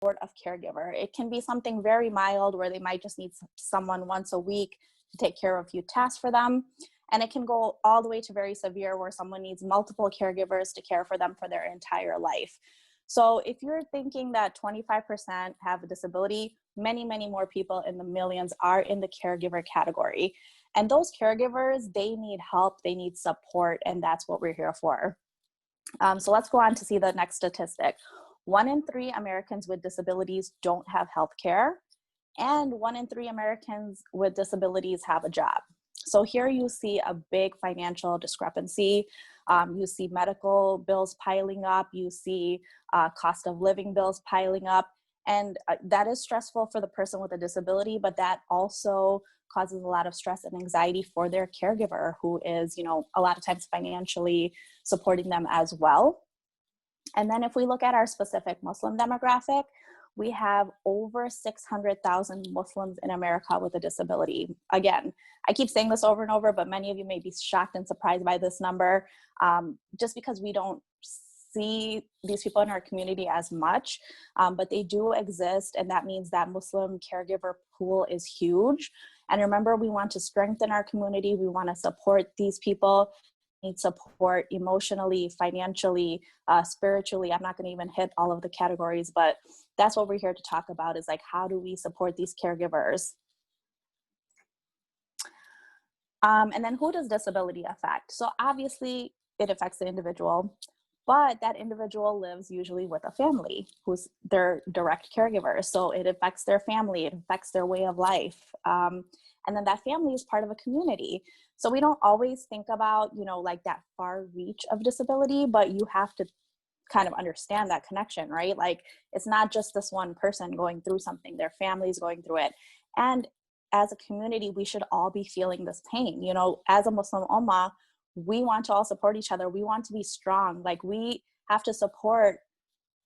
sort of caregiver. It can be something very mild where they might just need someone once a week to take care of a few tasks for them. And it can go all the way to very severe where someone needs multiple caregivers to care for them for their entire life. So if you're thinking that 25% have a disability, many, many more people in the millions are in the caregiver category. And those caregivers, they need help, they need support, and that's what we're here for. So let's go on to see the next statistic. 1 in 3 Americans with disabilities don't have health care, and 1 in 3 Americans with disabilities have a job. So here you see a big financial discrepancy. You see medical bills piling up, you see cost of living bills piling up, and that is stressful for the person with a disability, but that also causes a lot of stress and anxiety for their caregiver, who is, you know, a lot of times financially supporting them as well. And then if we look at our specific Muslim demographic, we have over 600,000 Muslims in America with a disability. Again, I keep saying this over and over, but many of you may be shocked and surprised by this number, just because we don't see these people in our community as much, but they do exist, and that means that Muslim caregiver pool is huge. And remember, we want to strengthen our community. We want to support these people, need support emotionally, financially, spiritually. I'm not going to even hit all of the categories, but that's what we're here to talk about, is like, how do we support these caregivers? And then who does disability affect? So obviously it affects the individual, but that individual lives usually with a family who's their direct caregiver. So it affects their family, it affects their way of life. And then that family is part of a community. So we don't always think about, you know, like that far reach of disability, but you have to kind of understand that connection, right? Like, it's not just this one person going through something, their family's going through it. And as a community, we should all be feeling this pain. You know, as a Muslim Ummah, we want to all support each other. We want to be strong. Like, we have to support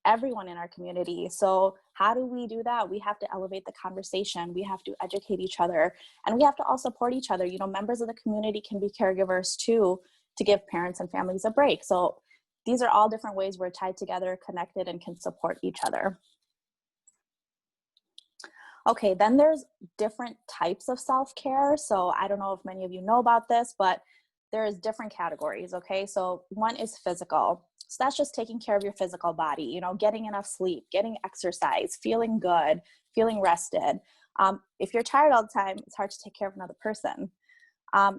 everyone in our community. So how do we do that? We have to elevate the conversation. We have to educate each other, and we have to all support each other. You know, members of the community can be caregivers too, to give parents and families a break. So these are all different ways we're tied together, connected, and can support each other. Okay, then there's different types of self-care. So I don't know if many of you know about this, but there's different categories, okay? So one is physical. So that's just taking care of your physical body, you know, getting enough sleep, getting exercise, feeling good, feeling rested. If you're tired all the time, it's hard to take care of another person.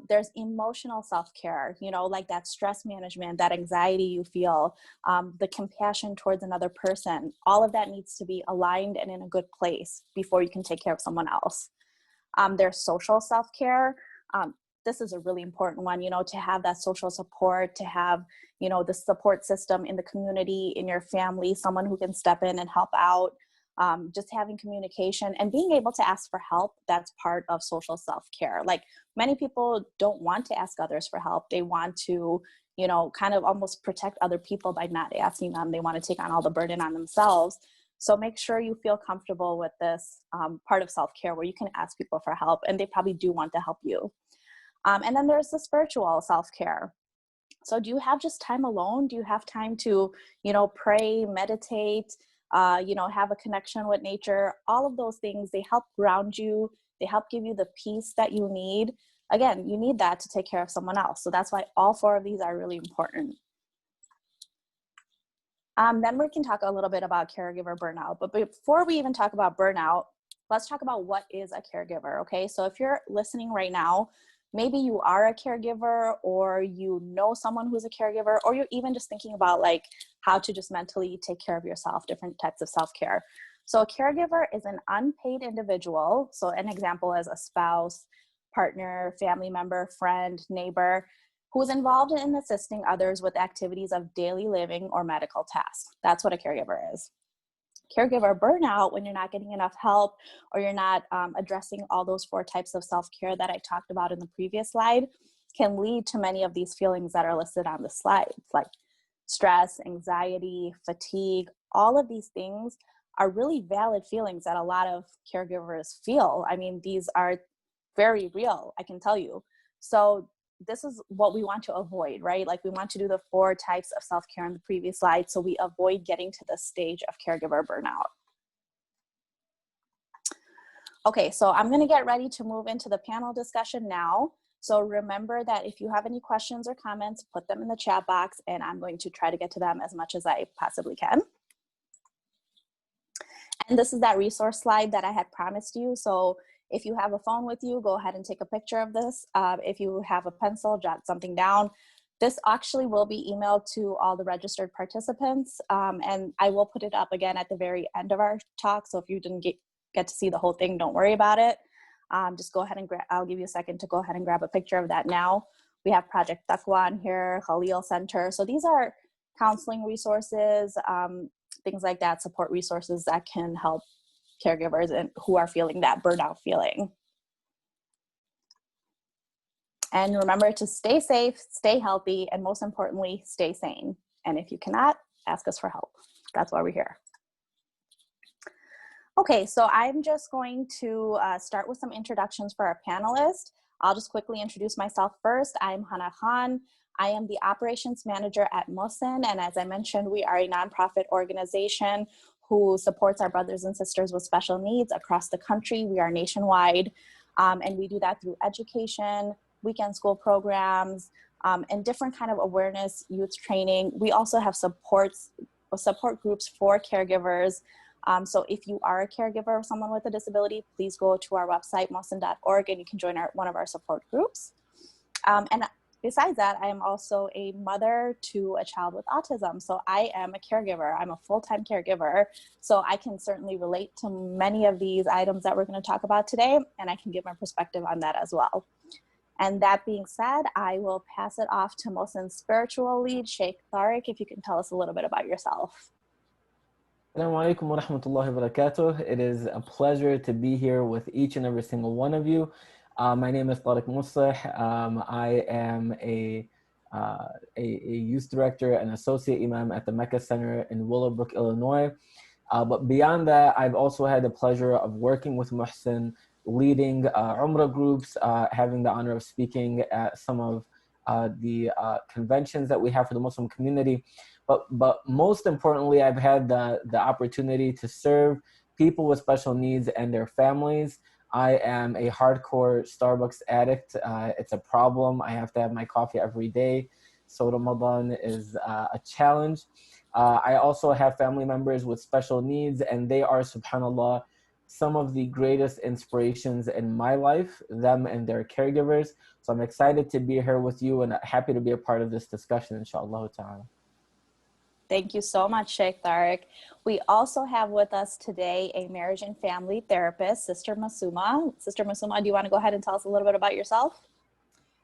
There's emotional self-care, you know, like that stress management, that anxiety you feel, the compassion towards another person. All of that needs to be aligned and in a good place before you can take care of someone else. There's social self-care. This is a really important one, you know, to have that social support, to have, you know, the support system in the community, in your family, someone who can step in and help out. Just having communication and being able to ask for help, that's part of social self-care. Like, many people don't want to ask others for help. They want to, you know, kind of almost protect other people by not asking them. They want to take on all the burden on themselves. So make sure you feel comfortable with this part of self-care where you can ask people for help, and they probably do want to help you. And then there's the spiritual self-care. So do you have just time alone? Do you have time to, you know, pray, meditate, you know, have a connection with nature? All of those things, they help ground you. They help give you the peace that you need. Again, you need that to take care of someone else. So that's why all 4 of these are really important. Then we can talk a little bit about caregiver burnout. But before we even talk about burnout, let's talk about what is a caregiver, okay? So if you're listening right now, maybe you are a caregiver, or you know someone who's a caregiver, or you're even just thinking about like how to just mentally take care of yourself, different types of self-care. So a caregiver is an unpaid individual. So an example is a spouse, partner, family member, friend, neighbor, who is involved in assisting others with activities of daily living or medical tasks. That's what a caregiver is. Caregiver burnout, when you're not getting enough help, or you're not addressing all those 4 types of self-care that I talked about in the previous slide, can lead to many of these feelings that are listed on the slide, like stress, anxiety, fatigue. All of these things are really valid feelings that a lot of caregivers feel. I mean, these are very real, I can tell you. So this is what we want to avoid, right? Like, we want to do the 4 types of self-care in the previous slide, so we avoid getting to the stage of caregiver burnout. Okay, so I'm going to get ready to move into the panel discussion now. So remember that if you have any questions or comments, put them in the chat box, and I'm going to try to get to them as much as I possibly can. And this is that resource slide that I had promised you. So if you have a phone with you, go ahead and take a picture of this. If you have a pencil, jot something down. This actually will be emailed to all the registered participants, and I will put it up again at the very end of our talk. So if you didn't get to see the whole thing, don't worry about it. Just go ahead and I'll give you a second to go ahead and grab a picture of that now. We have Project Taqwa on here, Khalil Center. So these are counseling resources, things like that, support resources that can help caregivers and who are feeling that burnout feeling. And remember to stay safe, stay healthy, and most importantly, stay sane. And if you cannot, ask us for help. That's why we're here. Okay, so I'm just going to start with some introductions for our panelists. I'll just quickly introduce myself first. I'm Hana Khan. I am the operations manager at MUHSEN, and as I mentioned, we are a nonprofit organization who supports our brothers and sisters with special needs across the country. We are nationwide, and we do that through education, weekend school programs, and different kind of awareness, youth training. We also have support groups for caregivers. So if you are a caregiver of someone with a disability, please go to our website, muhsen.org, and you can join one of our support groups. And besides that, I am also a mother to a child with autism. So I am a caregiver. I'm a full-time caregiver. So I can certainly relate to many of these items that we're going to talk about today, and I can give my perspective on that as well. And that being said, I will pass it off to MUHSEN's spiritual lead, Shaykh Tariq, if you can tell us a little bit about yourself. Assalamu alaikum wa rahmatullahi wa barakatuh. It is a pleasure to be here with each and every single one of you. My name is Tariq Musleh. I am a youth director and associate imam at the Mecca Center in Willowbrook, Illinois. But beyond that, I've also had the pleasure of working with MUHSEN, leading Umrah groups, having the honor of speaking at some of the conventions that we have for the Muslim community. But most importantly, I've had the opportunity to serve people with special needs and their families. I am a hardcore Starbucks addict. It's a problem. I have to have my coffee every day. So Ramadan is a challenge. I also have family members with special needs, and they are, subhanAllah, some of the greatest inspirations in my life, them and their caregivers. So I'm excited to be here with you and happy to be a part of this discussion, inshallah ta'ala. Thank you so much, Shaykh Tariq. We also have with us today a marriage and family therapist, Sister Masumeh. Sister Masumeh, do you want to go ahead and tell us a little bit about yourself?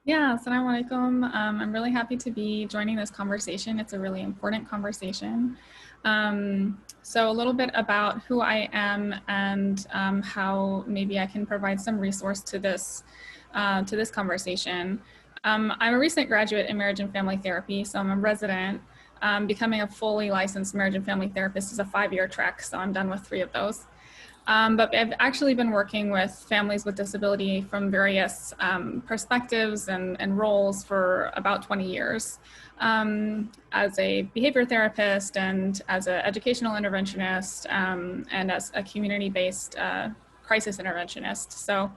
Yeah, assalamu alaikum. I'm really happy to be joining this conversation. It's a really important conversation. So a little bit about who I am and how maybe I can provide some resource to this conversation. I'm a recent graduate in marriage and family therapy, so I'm a resident. Becoming a fully licensed marriage and family therapist is a 5-year trek, so I'm done with 3 of those. But I've actually been working with families with disability from various perspectives and roles for about 20 years as a behavior therapist and as an educational interventionist and as a community-based crisis interventionist. So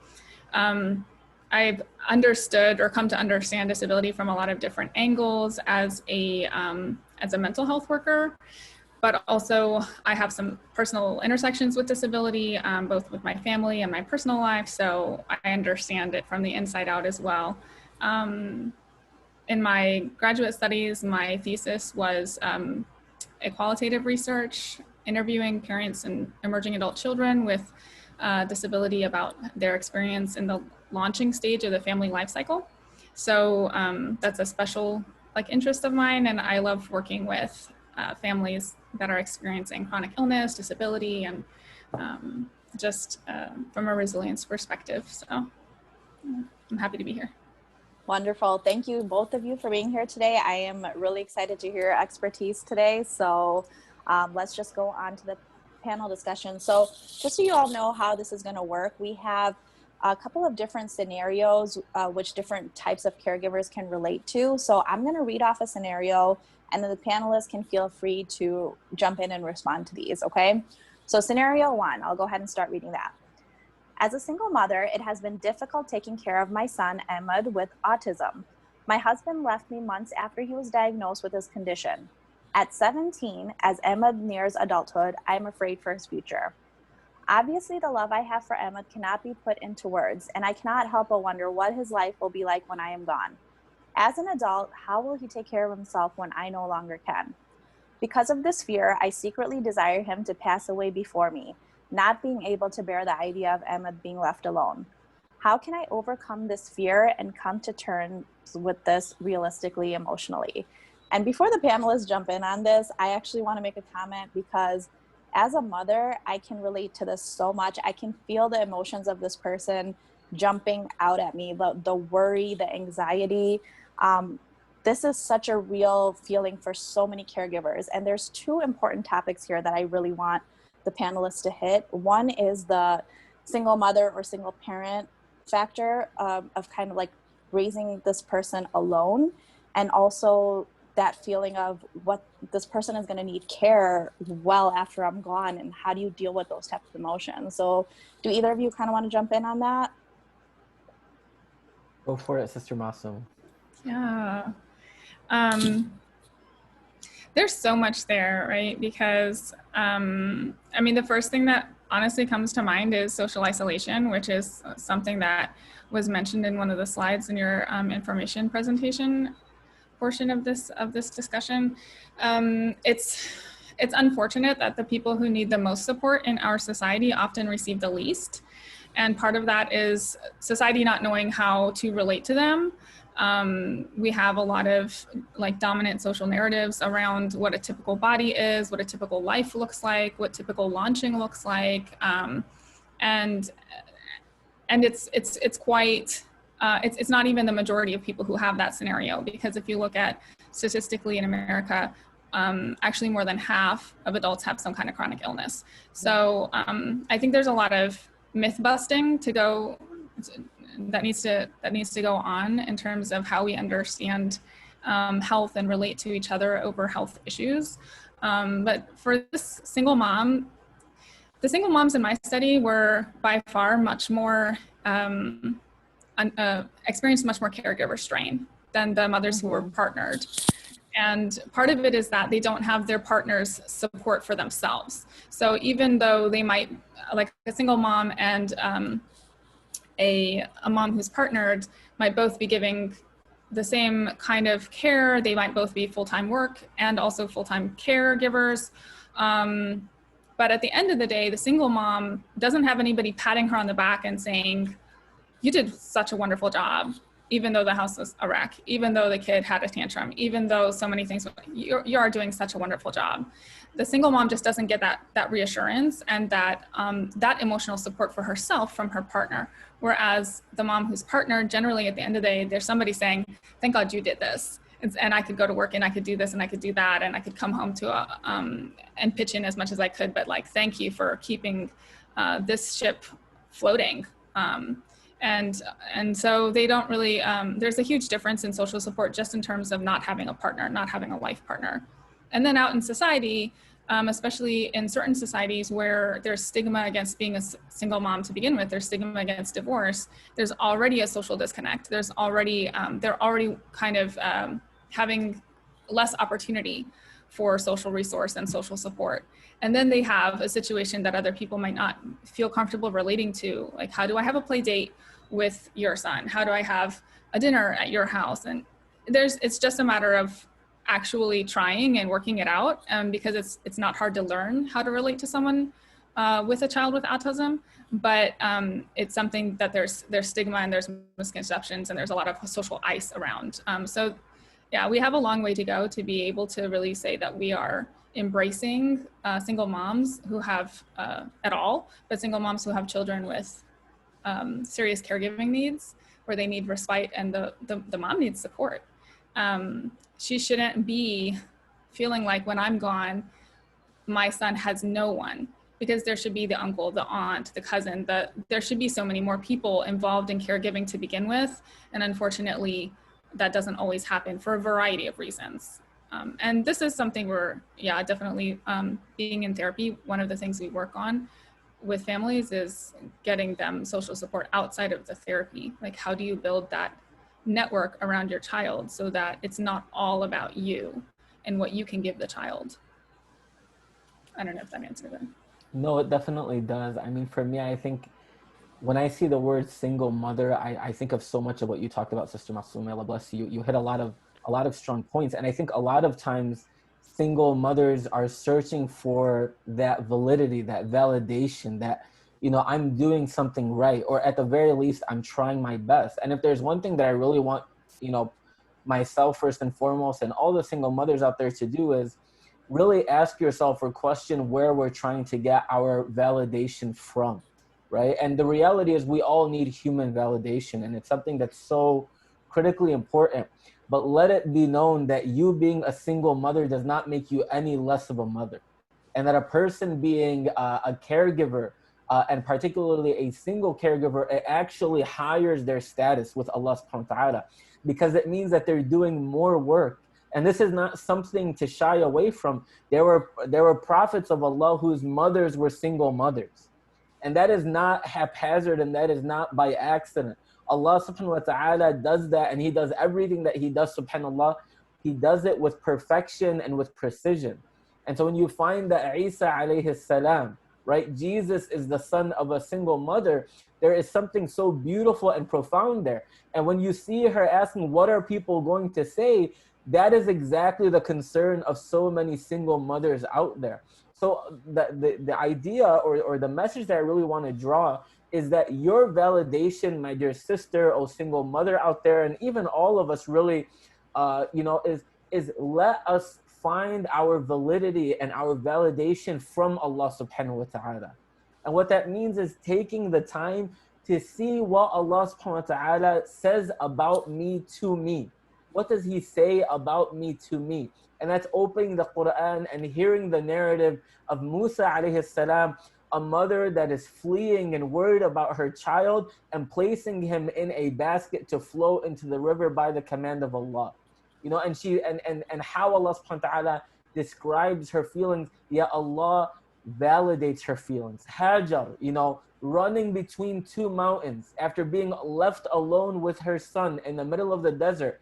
I've understood or come to understand disability from a lot of different angles as a mental health worker. But also I have some personal intersections with disability, both with my family and my personal life. So I understand it from the inside out as well. In my graduate studies, my thesis was a qualitative research, interviewing parents and emerging adult children with disability about their experience in the launching stage of the family life cycle. So that's a special interest of mine, and I love working with families that are experiencing chronic illness, disability, and just from a resilience perspective. So I'm happy to be here. Wonderful. Thank you, both of you, for being here today. I am really excited to hear your expertise today. So let's just go on to the panel discussion. So just so you all know how this is going to work, we have a couple of different scenarios which different types of caregivers can relate to. So I'm going to read off a scenario, and then the panelists can feel free to jump in and respond to these, okay? So scenario 1, I'll go ahead and start reading that. As a single mother, it has been difficult taking care of my son, Ahmed, with autism. My husband left me months after he was diagnosed with his condition. At 17, as Ahmed nears adulthood, I'm afraid for his future. Obviously, the love I have for Ahmed cannot be put into words, and I cannot help but wonder what his life will be like when I am gone. As an adult, how will he take care of himself when I no longer can? Because of this fear, I secretly desire him to pass away before me, not being able to bear the idea of Ahmed being left alone. How can I overcome this fear and come to terms with this realistically, emotionally? And before the panelists jump in on this, I actually want to make a comment because as a mother, I can relate to this so much. I can feel the emotions of this person jumping out at me, the worry, the anxiety. This is such a real feeling for so many caregivers. And there's two important topics here that I really want the panelists to hit. One is the single mother or single parent factor of kind of like raising this person alone, and also that feeling of what this person is going to need care well after I'm gone, and how do you deal with those types of emotions? So do either of you kind of want to jump in on that? Go for it, Sister Masum. Yeah. There's so much there, right? Because, I mean, the first thing that honestly comes to mind is social isolation, which is something that was mentioned in one of the slides in your information presentation portion of this discussion. It's unfortunate that the people who need the most support in our society often receive the least. And part of that is society not knowing how to relate to them. We have a lot of like dominant social narratives around what a typical body is, what a typical life looks like, what typical launching looks like. And it's quite, it's not even the majority of people who have that scenario, because if you look at statistically in America, actually more than half of adults have some kind of chronic illness. So I think there's a lot of myth busting that needs to go on in terms of how we understand health and relate to each other over health issues. But for this single mom, the single moms in my study were by far much more experienced much more caregiver strain than the mothers who were partnered. And part of it is that they don't have their partner's support for themselves. So even though they might, like a single mom and a mom who's partnered might both be giving the same kind of care, they might both be full-time work and also full-time caregivers. But at the end of the day, the single mom doesn't have anybody patting her on the back and saying, you did such a wonderful job, even though the house was a wreck, even though the kid had a tantrum, even though so many things, you are doing such a wonderful job. The single mom just doesn't get that reassurance and that emotional support for herself from her partner. Whereas the mom who's partnered, generally at the end of the day, there's somebody saying, thank God you did this. And I could go to work and I could do this and I could do that. And I could come home and pitch in as much as I could, but like, thank you for keeping this ship floating. And so they don't really, there's a huge difference in social support just in terms of not having a partner, not having a life partner. And then out in society, especially in certain societies where there's stigma against being a single mom to begin with, there's stigma against divorce, there's already a social disconnect. There's already, they're already kind of having less opportunity for social resource and social support. And then they have a situation that other people might not feel comfortable relating to, like, how do I have a play date with your son? How do I have a dinner at your house? And it's just a matter of actually trying and working it out, because it's not hard to learn how to relate to someone with a child with autism, but it's something that there's stigma and there's misconceptions and there's a lot of social ice around. So yeah, we have a long way to go to be able to really say that we are embracing single moms who have at all, but single moms who have children with serious caregiving needs, where they need respite and the mom needs support. She shouldn't be feeling like when I'm gone, my son has no one, because there should be the uncle, the aunt, the cousin, there should be so many more people involved in caregiving to begin with. And unfortunately, that doesn't always happen for a variety of reasons. And this is something we're, definitely being in therapy, one of the things we work on with families is getting them social support outside of the therapy. Like, how do you build that network around your child so that it's not all about you and what you can give the child? I don't know if that answered it. No, it definitely does. I mean, for me, I think when I see the word single mother, I think of so much of what you talked about, Sister Masumeh, Allah bless you. You hit a lot of strong points. And I think a lot of times single mothers are searching for that validity, that validation, that, you know, I'm doing something right, or at the very least, I'm trying my best. And if there's one thing that I really want, you know, myself first and foremost, and all the single mothers out there to do is really ask yourself or question where we're trying to get our validation from, right? And the reality is we all need human validation, and it's something that's so critically important. But let it be known that you being a single mother does not make you any less of a mother, and that a person being a caregiver, and particularly a single caregiver, it actually higher their status with Allah subhanahu wa ta'ala, because it means that they're doing more work. And this is not something to shy away from. There were prophets of Allah whose mothers were single mothers. And that is not haphazard, and that is not by accident. Allah subhanahu wa ta'ala does that, and He does everything that He does, subhanAllah. He does it with perfection and with precision. And so when you find that Isa alayhi salam, right, Jesus is the son of a single mother, there is something so beautiful and profound there. And when you see her asking, what are people going to say? That is exactly the concern of so many single mothers out there. So the idea or the message that I really want to draw is that your validation, my dear sister or single mother out there, and even all of us really, you know, is let us find our validity and our validation from Allah subhanahu wa ta'ala. And what that means is taking the time to see what Allah subhanahu wa ta'ala says about me to me. What does He say about me to me? And that's opening the Quran and hearing the narrative of Musa alayhi salam, a mother that is fleeing and worried about her child and placing him in a basket to flow into the river by the command of Allah. You know, and she and how Allah subhanahu wa ta'ala describes her feelings, yet Allah validates her feelings. Hajar, you know, running between two mountains after being left alone with her son in the middle of the desert,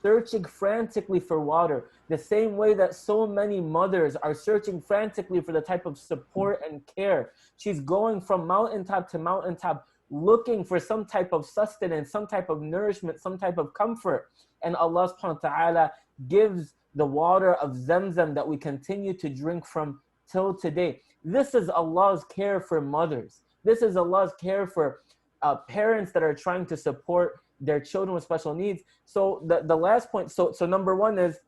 searching frantically for water, the same way that so many mothers are searching frantically for the type of support and care. She's going from mountaintop to mountaintop, looking for some type of sustenance, some type of nourishment, some type of comfort. And Allah subhanahu wa ta'ala gives the water of Zamzam that we continue to drink from till today. This is Allah's care for mothers. This is Allah's care for parents that are trying to support their children with special needs. So the last point, so number one is,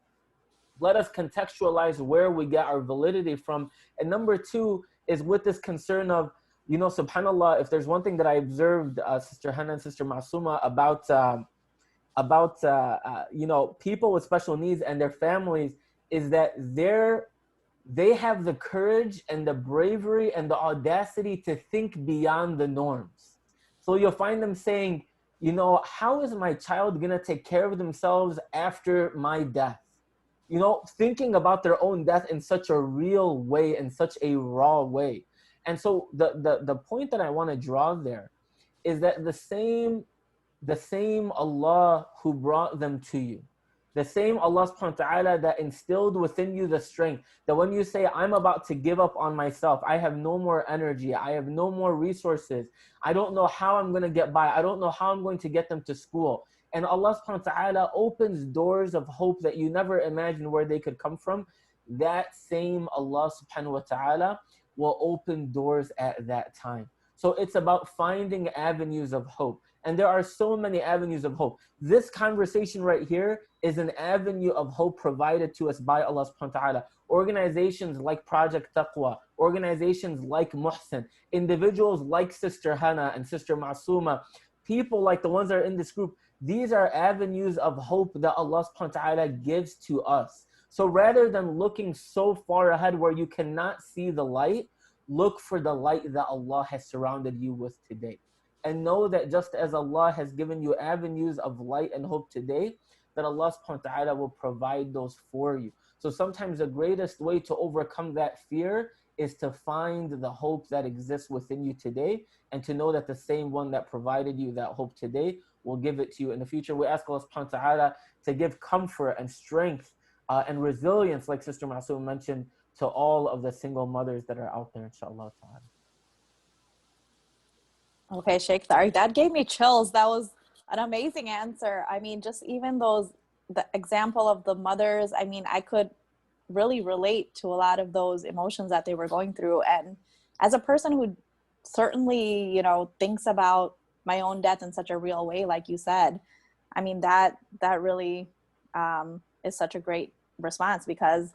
let us contextualize where we get our validity from. And number two is with this concern of, you know, subhanAllah, if there's one thing that I observed, Sister Hana and Sister Masumeh, about you know, people with special needs and their families, is that they have the courage and the bravery and the audacity to think beyond the norms. So you'll find them saying, you know, how is my child gonna take care of themselves after my death? You know, thinking about their own death in such a real way, in such a raw way. And so the point that I want to draw there is that the same Allah who brought them to you, the same Allah subhanahu wa ta'ala that instilled within you the strength, that when you say, I'm about to give up on myself, I have no more energy, I have no more resources, I don't know how I'm going to get by, I don't know how I'm going to get them to school. And Allah subhanahu wa ta'ala opens doors of hope that you never imagined where they could come from. That same Allah subhanahu wa ta'ala will open doors at that time. So it's about finding avenues of hope. And there are so many avenues of hope. This conversation right here is an avenue of hope provided to us by Allah subhanahu wa ta'ala. Organizations like Project Taqwa, organizations like MUHSEN, individuals like Sister Hana and Sister Masumeh, people like the ones that are in this group, these are avenues of hope that Allah subhanahu wa ta'ala gives to us. So rather than looking so far ahead where you cannot see the light, look for the light that Allah has surrounded you with today. And know that just as Allah has given you avenues of light and hope today, that Allah subhanahu wa ta'ala will provide those for you. So sometimes the greatest way to overcome that fear is to find the hope that exists within you today, and to know that the same one that provided you that hope today will give it to you in the future. We ask Allah subhanahu wa ta'ala to give comfort and strength and resilience, like Sister Masumeh mentioned, to all of the single mothers that are out there, inshallah ta'ala. Okay, Shaykh Tariq, that gave me chills. That was an amazing answer. I mean, just even the example of the mothers, I mean, I could really relate to a lot of those emotions that they were going through. And as a person who certainly, you know, thinks about my own death in such a real way, like you said, I mean, that really is such a great response, because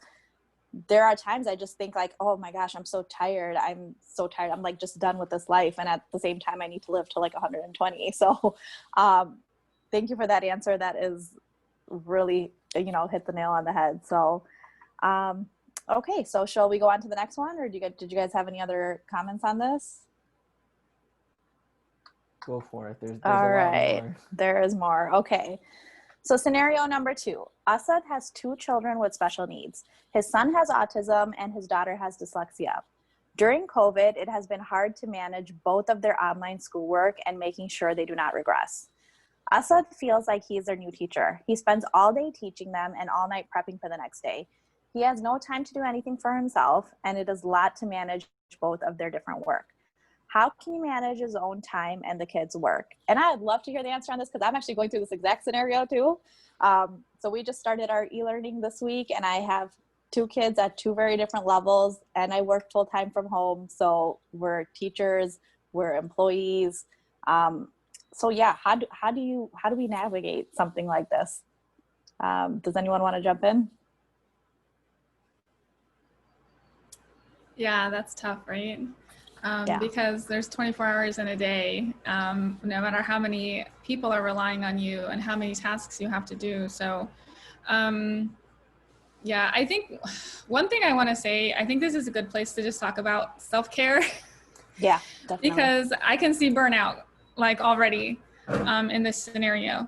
there are times I just think like, oh my gosh, I'm so tired. I'm like just done with this life. And at the same time, I need to live to like 120. So thank you for that answer. That is really, you know, hit the nail on the head. So, okay. So shall we go on to the next one, or did you guys have any other comments on this? Go for it. There's all a right. lot more. There is more. Okay. So scenario number 2, Asad has 2 children with special needs. His son has autism and his daughter has dyslexia. During COVID, it has been hard to manage both of their online schoolwork and making sure they do not regress. Asad feels like he is their new teacher. He spends all day teaching them and all night prepping for the next day. He has no time to do anything for himself, and it is a lot to manage both of their different work. How can he manage his own time and the kids' work? And I'd love to hear the answer on this, because I'm actually going through this exact scenario too. So we just started our e-learning this week, and I have 2 kids at 2 very different levels, and I work full time from home. So we're teachers, we're employees. So yeah, how do we navigate something like this? Does anyone want to jump in? Yeah, that's tough, right? Yeah. Because there's 24 hours in a day, no matter how many people are relying on you and how many tasks you have to do. So yeah, I think one thing I want to say, I think this is a good place to just talk about self-care. Yeah, definitely. Because I can see burnout like already in this scenario.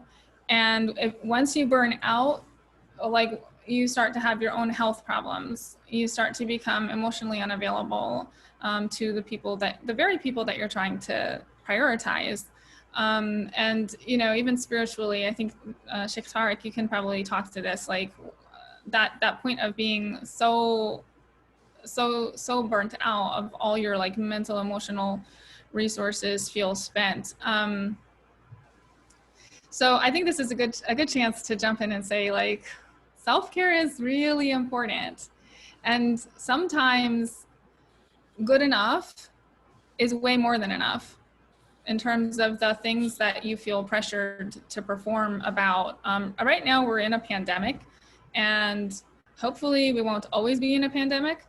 And once you burn out, like you start to have your own health problems. You start to become emotionally unavailable to the very people that you're trying to prioritize. And, you know, even spiritually, I think Shaykh Tariq, you can probably talk to this, like that point of being so burnt out of all your like mental, emotional resources feel spent. So I think this is a good chance to jump in and say, like, self-care is really important. And sometimes good enough is way more than enough in terms of the things that you feel pressured to perform about. Right now we're in a pandemic, and hopefully we won't always be in a pandemic.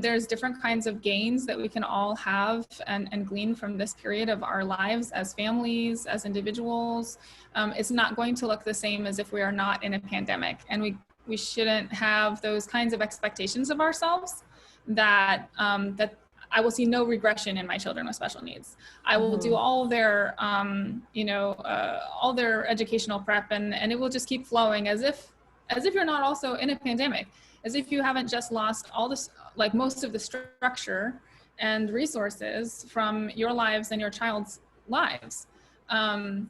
There's different kinds of gains that we can all have and glean from this period of our lives as families, as individuals. It's not going to look the same as if we are not in a pandemic, and we shouldn't have those kinds of expectations of ourselves that that I will see no regression in my children with special needs. I will do all their all their educational prep, and it will just keep flowing as if you're not also in a pandemic, as if you haven't just lost all this, like most of the structure and resources from your lives and your child's lives.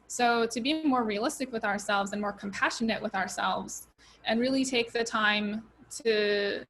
So to be more realistic with ourselves and more compassionate with ourselves, and really take the time to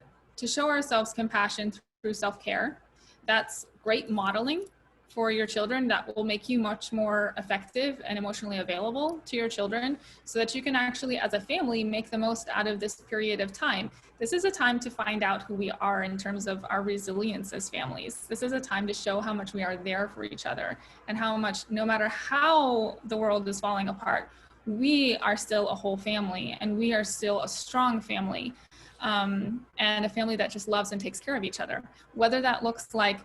show ourselves compassion through self-care. That's great modeling for your children. That will make you much more effective and emotionally available to your children, so that you can actually, as a family, make the most out of this period of time. This is a time to find out who we are in terms of our resilience as families. This is a time to show how much we are there for each other, and how much, no matter how the world is falling apart, we are still a whole family, and we are still a strong family, and a family that just loves and takes care of each other. Whether that looks like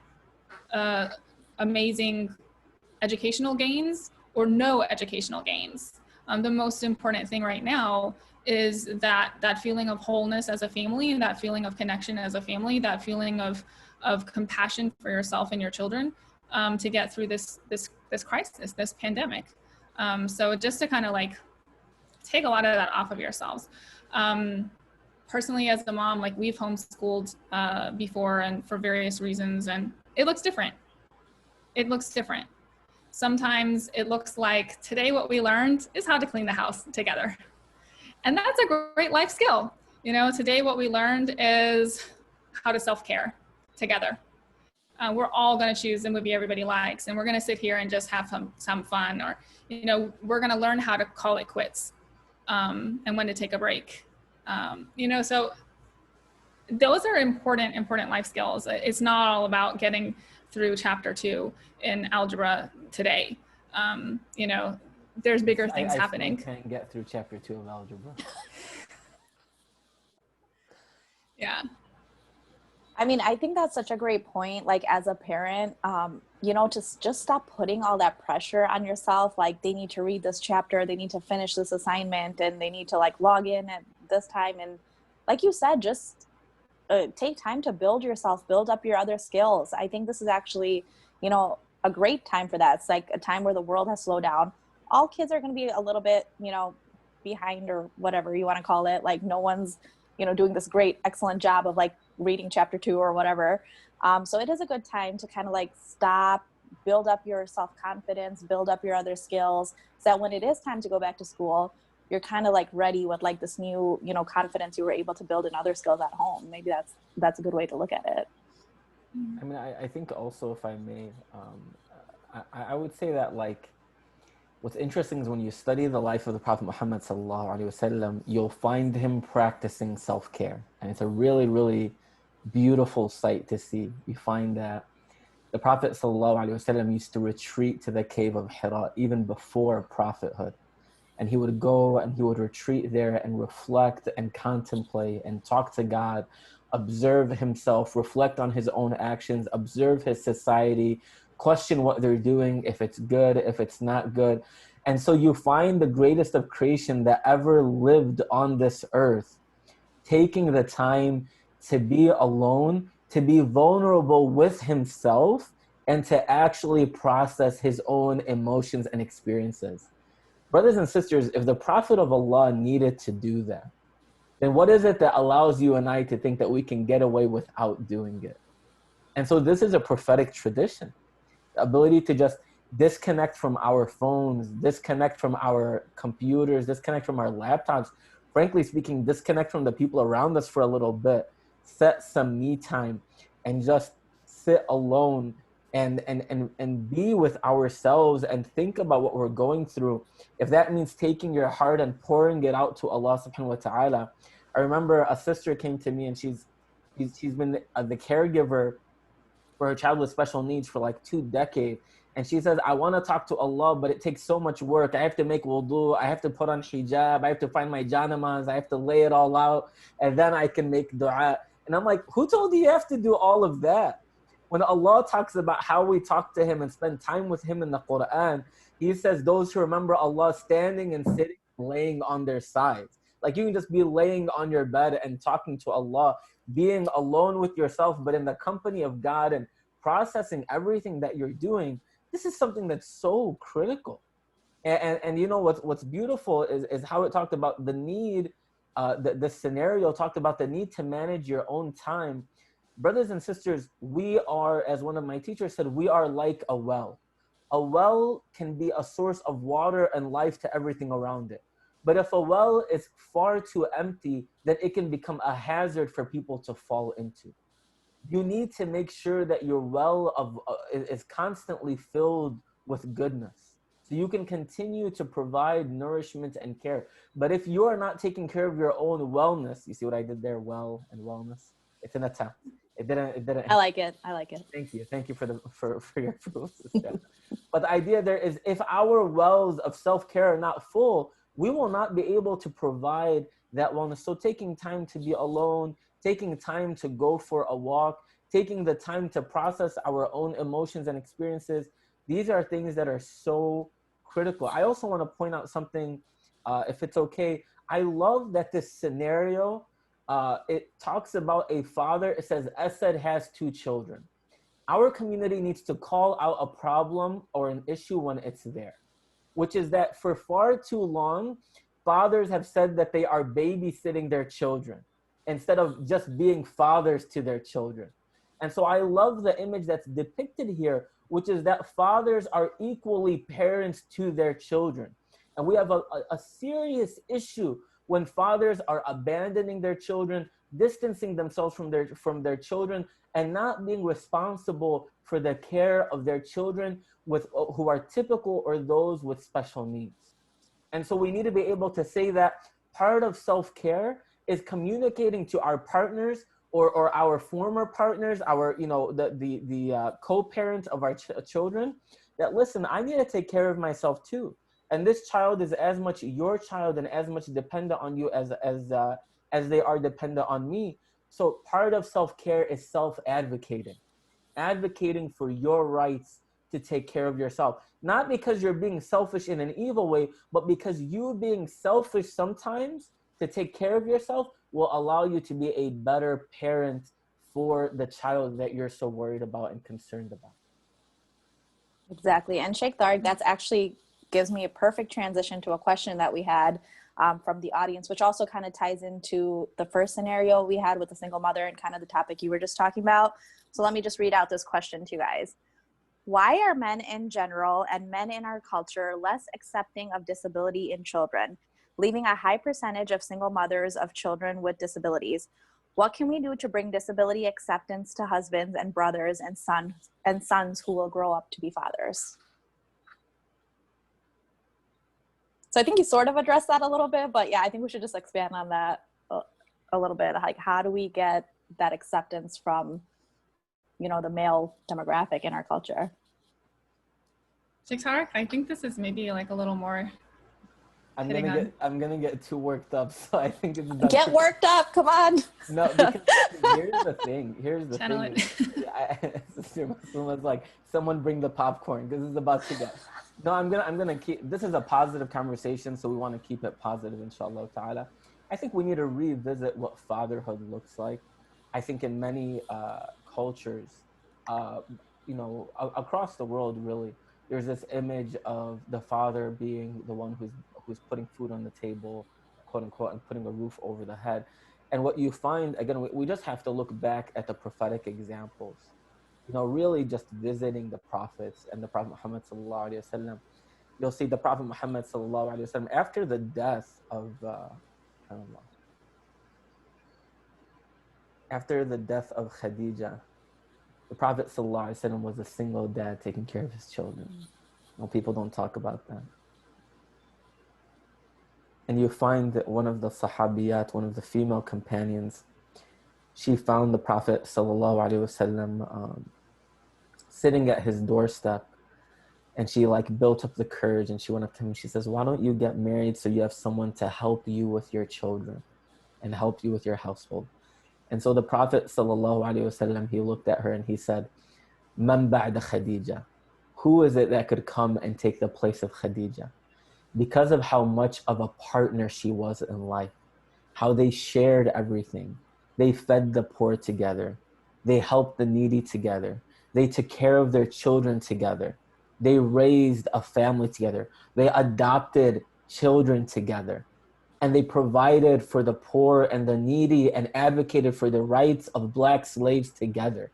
amazing educational gains or no educational gains. The most important thing right now is that feeling of wholeness as a family, that feeling of connection as a family, that feeling of compassion for yourself and your children, to get through this crisis, this pandemic. So just to kind of like take a lot of that off of yourselves. personally as a mom, like we've homeschooled before and for various reasons, and it looks different. It looks different. Sometimes it looks like today what we learned is how to clean the house together. And that's a great life skill. You know, today what we learned is how to self-care together. We're all going to choose the movie everybody likes, and we're going to sit here and just have some fun, or, you know, we're going to learn how to call it quits and when to take a break. You know, so those are important life skills. It's not all about getting through chapter 2 in algebra today. You know, there's bigger things happening. I can't get through chapter 2 of algebra. Yeah. I mean, I think that's such a great point. Like, as a parent, you know, just stop putting all that pressure on yourself. Like, they need to read this chapter, they need to finish this assignment, and they need to like log in at this time. And like you said, just take time to build yourself, build up your other skills. I think this is actually, you know, a great time for that. It's like a time where the world has slowed down. All kids are going to be a little bit, you know, behind, or whatever you want to call it. Like, no one's, you know, doing this great, excellent job of like reading chapter 2 or whatever. So it is a good time to kind of like stop, build up your self-confidence, build up your other skills, so that when it is time to go back to school, you're kind of like ready with like this new, you know, confidence you were able to build in other skills at home. Maybe that's a good way to look at it. I mean, I think also, if I may, I would say that, like, what's interesting is when you study the life of the Prophet Muhammad sallallahu alaihi wasallam, you'll find him practicing self-care, and it's a really, really beautiful sight to see. You find that the Prophet sallallahu alaihi wasallam used to retreat to the cave of Hira even before prophethood, and he would go and he would retreat there and reflect and contemplate and talk to God, observe himself, reflect on his own actions, observe his society, question what they're doing, if it's good, if it's not good. And so you find the greatest of creation that ever lived on this earth taking the time to be alone, to be vulnerable with himself, and to actually process his own emotions and experiences. Brothers and sisters, if the Prophet of Allah needed to do that, then what is it that allows you and I to think that we can get away without doing it? And so this is a prophetic tradition. The ability to just disconnect from our phones, disconnect from our computers, disconnect from our laptops, frankly speaking, disconnect from the people around us for a little bit, set some me time, and just sit alone and be with ourselves and think about what we're going through. If that means taking your heart and pouring it out to Allah subhanahu wa ta'ala. I remember a sister came to me, and she's been the caregiver for her child with special needs for like 2 decades. And she says, I want to talk to Allah, but it takes so much work. I have to make wudu, I have to put on hijab, I have to find my janamas, I have to lay it all out, and then I can make dua. And I'm like, who told you have to do all of that? When Allah talks about how we talk to him and spend time with him in the Quran, he says those who remember Allah standing and sitting, laying on their sides. Like, you can just be laying on your bed and talking to Allah, being alone with yourself, but in the company of God, and processing everything that you're doing. This is something that's so critical. And you know what's beautiful is how it talked about the need, the scenario talked about the need to manage your own time. Brothers and sisters, we are, as one of my teachers said, we are like a well. A well can be a source of water and life to everything around it. But if a well is far too empty, then it can become a hazard for people to fall into. You need to make sure that your well is constantly filled with goodness, so you can continue to provide nourishment and care. But if you are not taking care of your own wellness, you see what I did there? Well and wellness. It's an attempt. It didn't. I like it. Thank you for your approval. But the idea there is, if our wells of self-care are not full, we will not be able to provide that wellness. So taking time to be alone, taking time to go for a walk, taking the time to process our own emotions and experiences, these are things that are so critical. I also want to point out something, if it's okay. I love that this scenario, it talks about a father. It says Asad has 2 children. Our community needs to call out a problem or an issue when it's there, which is that for far too long, fathers have said that they are babysitting their children. instead of just being fathers to their children. And so I love the image that's depicted here, which is that fathers are equally parents to their children. And we have a serious issue when fathers are abandoning their children, distancing themselves from their children, and not being responsible for the care of their children who are typical or those with special needs. And so we need to be able to say that part of self-care is communicating to our partners or our former partners, our, the co-parents of our children, that listen, I need to take care of myself too. And this child is as much your child and as much dependent on you as they are dependent on me. So part of self-care is self-advocating, advocating for your rights to take care of yourself. Not because you're being selfish in an evil way, but because you being selfish sometimes to take care of yourself will allow you to be a better parent for the child that you're so worried about and concerned about. Exactly. And Shaykh Tariq, that's actually gives me a perfect transition to a question that we had from the audience, which also kind of ties into the first scenario we had with the single mother and kind of the topic you were just talking about. So let me just read out this question to you guys. Why are men in general and men in our culture less accepting of disability in children, leaving a high percentage of single mothers of children with disabilities? What can we do to bring disability acceptance to husbands and brothers and sons who will grow up to be fathers? So I think you sort of addressed that a little bit, but yeah, I think we should just expand on that a little bit. Like, how do we get that acceptance from, the male demographic in our culture? Shaykh Tariq, I think this is maybe like a little more. I'm gonna get too worked up, so I think it's better. Get worked up, come on. No, because here's the thing. Channel thing. Sister Masumeh's like, someone bring the popcorn because it's about to get. No, I'm gonna keep. This is a positive conversation, so we want to keep it positive, inshallah ta'ala. I think we need to revisit what fatherhood looks like. I think in many cultures, across the world, really, there's this image of the father being the one who's putting food on the table, quote unquote, and putting a roof over the head. And what you find, again, we just have to look back at the prophetic examples. Really just visiting the prophets and the Prophet Muhammad sallallahu alaihi wasallam. You'll see the Prophet Muhammad sallallahu alaihi wasallam after the death of Khadija, the Prophet sallallahu alaihi wasallam was a single dad taking care of his children. People don't talk about that. And you find that one of the sahabiyat, one of the female companions, she found the Prophet sallallahu alaihi wasallam sitting at his doorstep, and she built up the courage, and she went up to him and she says, why don't you get married so you have someone to help you with your children and help you with your household? And so the Prophet sallallahu alaihi wasallam, he looked at her and he said, Man ba'da Khadija? Who is it that could come and take the place of Khadija? Because of how much of a partner she was in life, how they shared everything. They fed the poor together. They helped the needy together. They took care of their children together. They raised a family together. They adopted children together. And they provided for the poor and the needy and advocated for the rights of Black slaves together.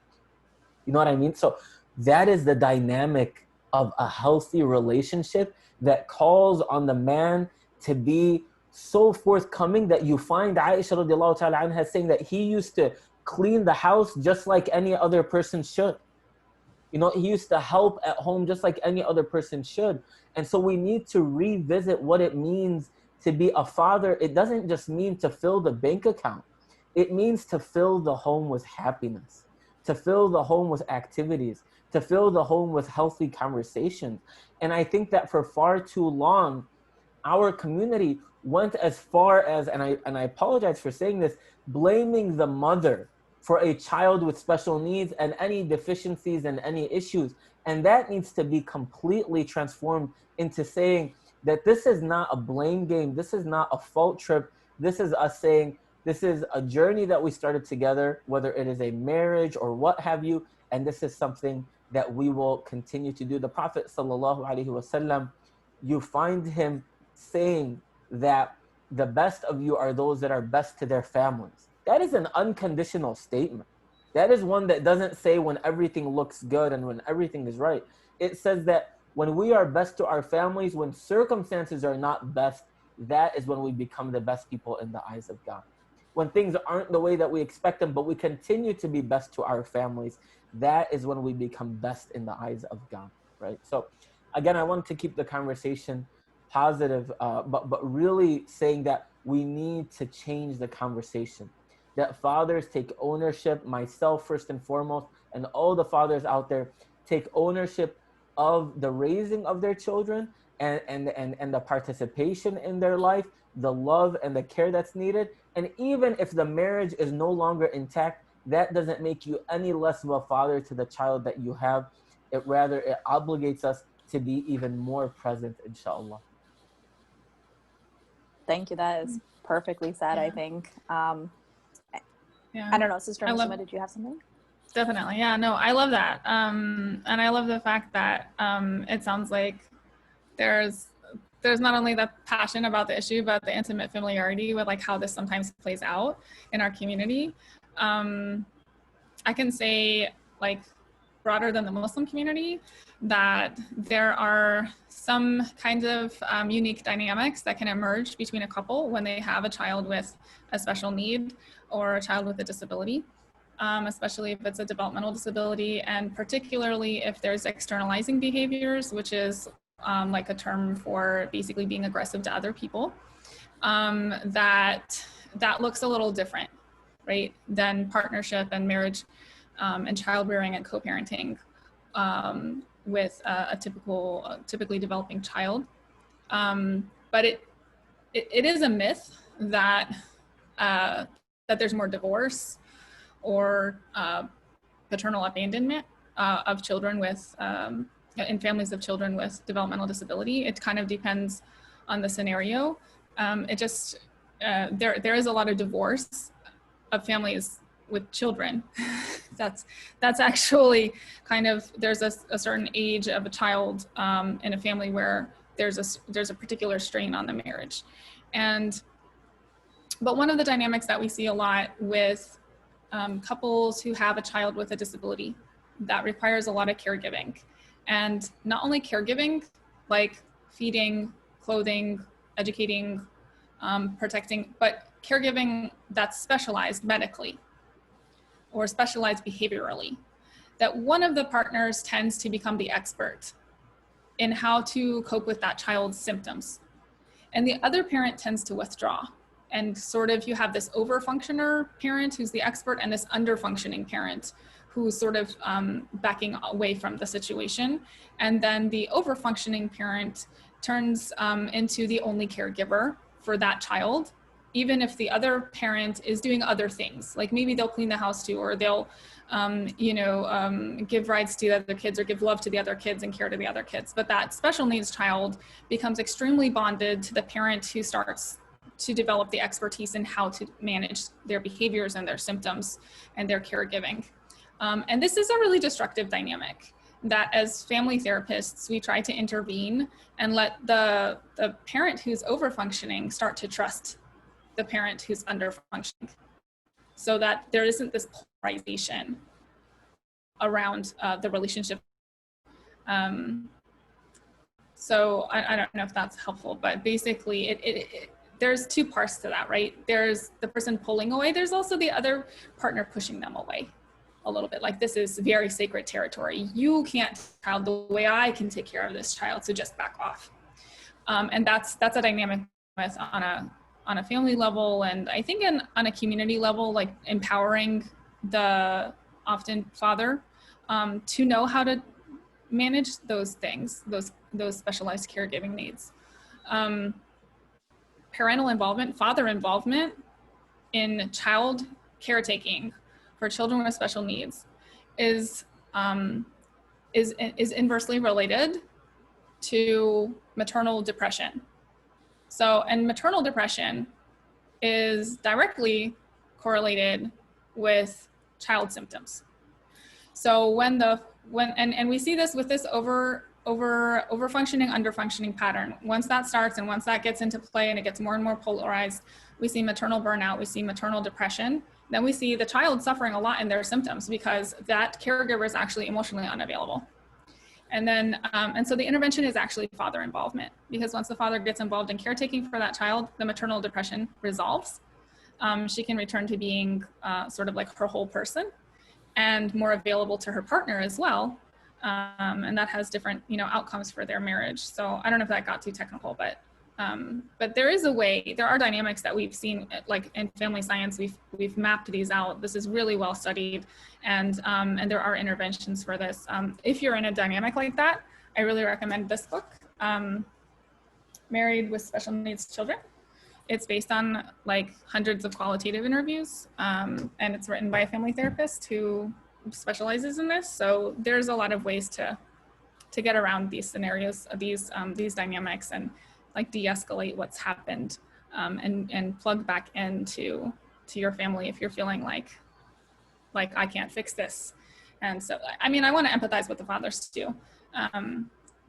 You know what I mean? So that is the dynamic of a healthy relationship that calls on the man to be so forthcoming that you find Aisha radiallahu ta'ala anha saying that he used to clean the house just like any other person should. He used to help at home just like any other person should. And so we need to revisit what it means to be a father. It doesn't just mean to fill the bank account. It means to fill the home with happiness, to fill the home with activities, to fill the home with healthy conversations. And I think that for far too long, our community went as far as, and I apologize for saying this, blaming the mother for a child with special needs and any deficiencies and any issues. And that needs to be completely transformed into saying that this is not a blame game. This is not a fault trip. This is us saying, this is a journey that we started together, whether it is a marriage or what have you. And this is something that we will continue to do. The Prophet sallallahu alaihi wasallam, you find him saying that the best of you are those that are best to their families. that is an unconditional statement. That is one that doesn't say when everything looks good and when everything is right. It says that when we are best to our families, when circumstances are not best, that is when we become the best people in the eyes of God. When things aren't the way that we expect them, but we continue to be best to our families, that is when we become best in the eyes of God, right? So again, I want to keep the conversation positive, but really saying that we need to change the conversation. That fathers take ownership, myself first and foremost, and all the fathers out there take ownership of the raising of their children and the participation in their life, the love and the care that's needed. And even if the marriage is no longer intact, that doesn't make you any less of a father to the child that you have. It obligates us to be even more present, inshallah. Thank you. That is perfectly said, I think. Yeah. I don't know, Sister Masumeh, did you have something? Definitely. Yeah, no, I love that. And I love the fact that it sounds like there's not only the passion about the issue, but the intimate familiarity with like how this sometimes plays out in our community. I can say, like, broader than the Muslim community, that there are some kinds of unique dynamics that can emerge between a couple when they have a child with a special need or a child with a disability, especially if it's a developmental disability, and particularly if there's externalizing behaviors, which is like a term for basically being aggressive to other people, that looks a little different, right, than partnership and marriage and child rearing and co-parenting with a typically developing child. But it is a myth that there's more divorce or paternal abandonment of children with in families of children with developmental disability. It kind of depends on the scenario. It just there is a lot of divorce of families with children. that's actually kind of, there's a certain age of a child in a family where there's a particular strain on the marriage. But one of the dynamics that we see a lot with couples who have a child with a disability that requires a lot of caregiving, and not only caregiving, like feeding, clothing, educating, protecting, but caregiving that's specialized medically or specialized behaviorally, that one of the partners tends to become the expert in how to cope with that child's symptoms, and the other parent tends to withdraw. And sort of you have this over-functioner parent who's the expert and this under-functioning parent who's sort of backing away from the situation. And then the over-functioning parent turns into the only caregiver for that child, even if the other parent is doing other things. Like maybe they'll clean the house too, or they'll give rides to the other kids or give love to the other kids and care to the other kids. But that special needs child becomes extremely bonded to the parent who starts to develop the expertise in how to manage their behaviors and their symptoms and their caregiving. And this is a really destructive dynamic that as family therapists, we try to intervene and let the parent who's over-functioning start to trust the parent who's under-functioning, so that there isn't this polarization around the relationship. So I don't know if that's helpful, but basically there's two parts to that, right? There's the person pulling away. There's also the other partner pushing them away a little bit. Like, this is very sacred territory. You can't take the child the way I can take care of this child, so just back off. And that's a dynamic with on a family level, and I think on a community level, like empowering the often father to know how to manage those things, those specialized caregiving needs. Parental involvement, father involvement in child caretaking for children with special needs is inversely related to maternal depression. So, and maternal depression is directly correlated with child symptoms. So and we see this with this over-functioning, under-functioning pattern. Once that starts and once that gets into play and it gets more and more polarized, we see maternal burnout, we see maternal depression, then we see the child suffering a lot in their symptoms because that caregiver is actually emotionally unavailable. And then, and so the intervention is actually father involvement, because once the father gets involved in caretaking for that child, the maternal depression resolves. She can return to being sort of like her whole person and more available to her partner as well. And that has different, you know, outcomes for their marriage. So I don't know if that got too technical, but there is a way, there are dynamics that we've seen, like in family science, we've mapped these out. This is really well studied, and there are interventions for this. If you're in a dynamic like that, I really recommend this book, Married with Special Needs Children. It's based on like hundreds of qualitative interviews, and it's written by a family therapist who specializes in this. So there's a lot of ways to get around these scenarios, these dynamics, and like de-escalate what's happened, and plug back into your family if you're feeling like I can't fix this. And so, I mean, I want to empathize with the fathers too.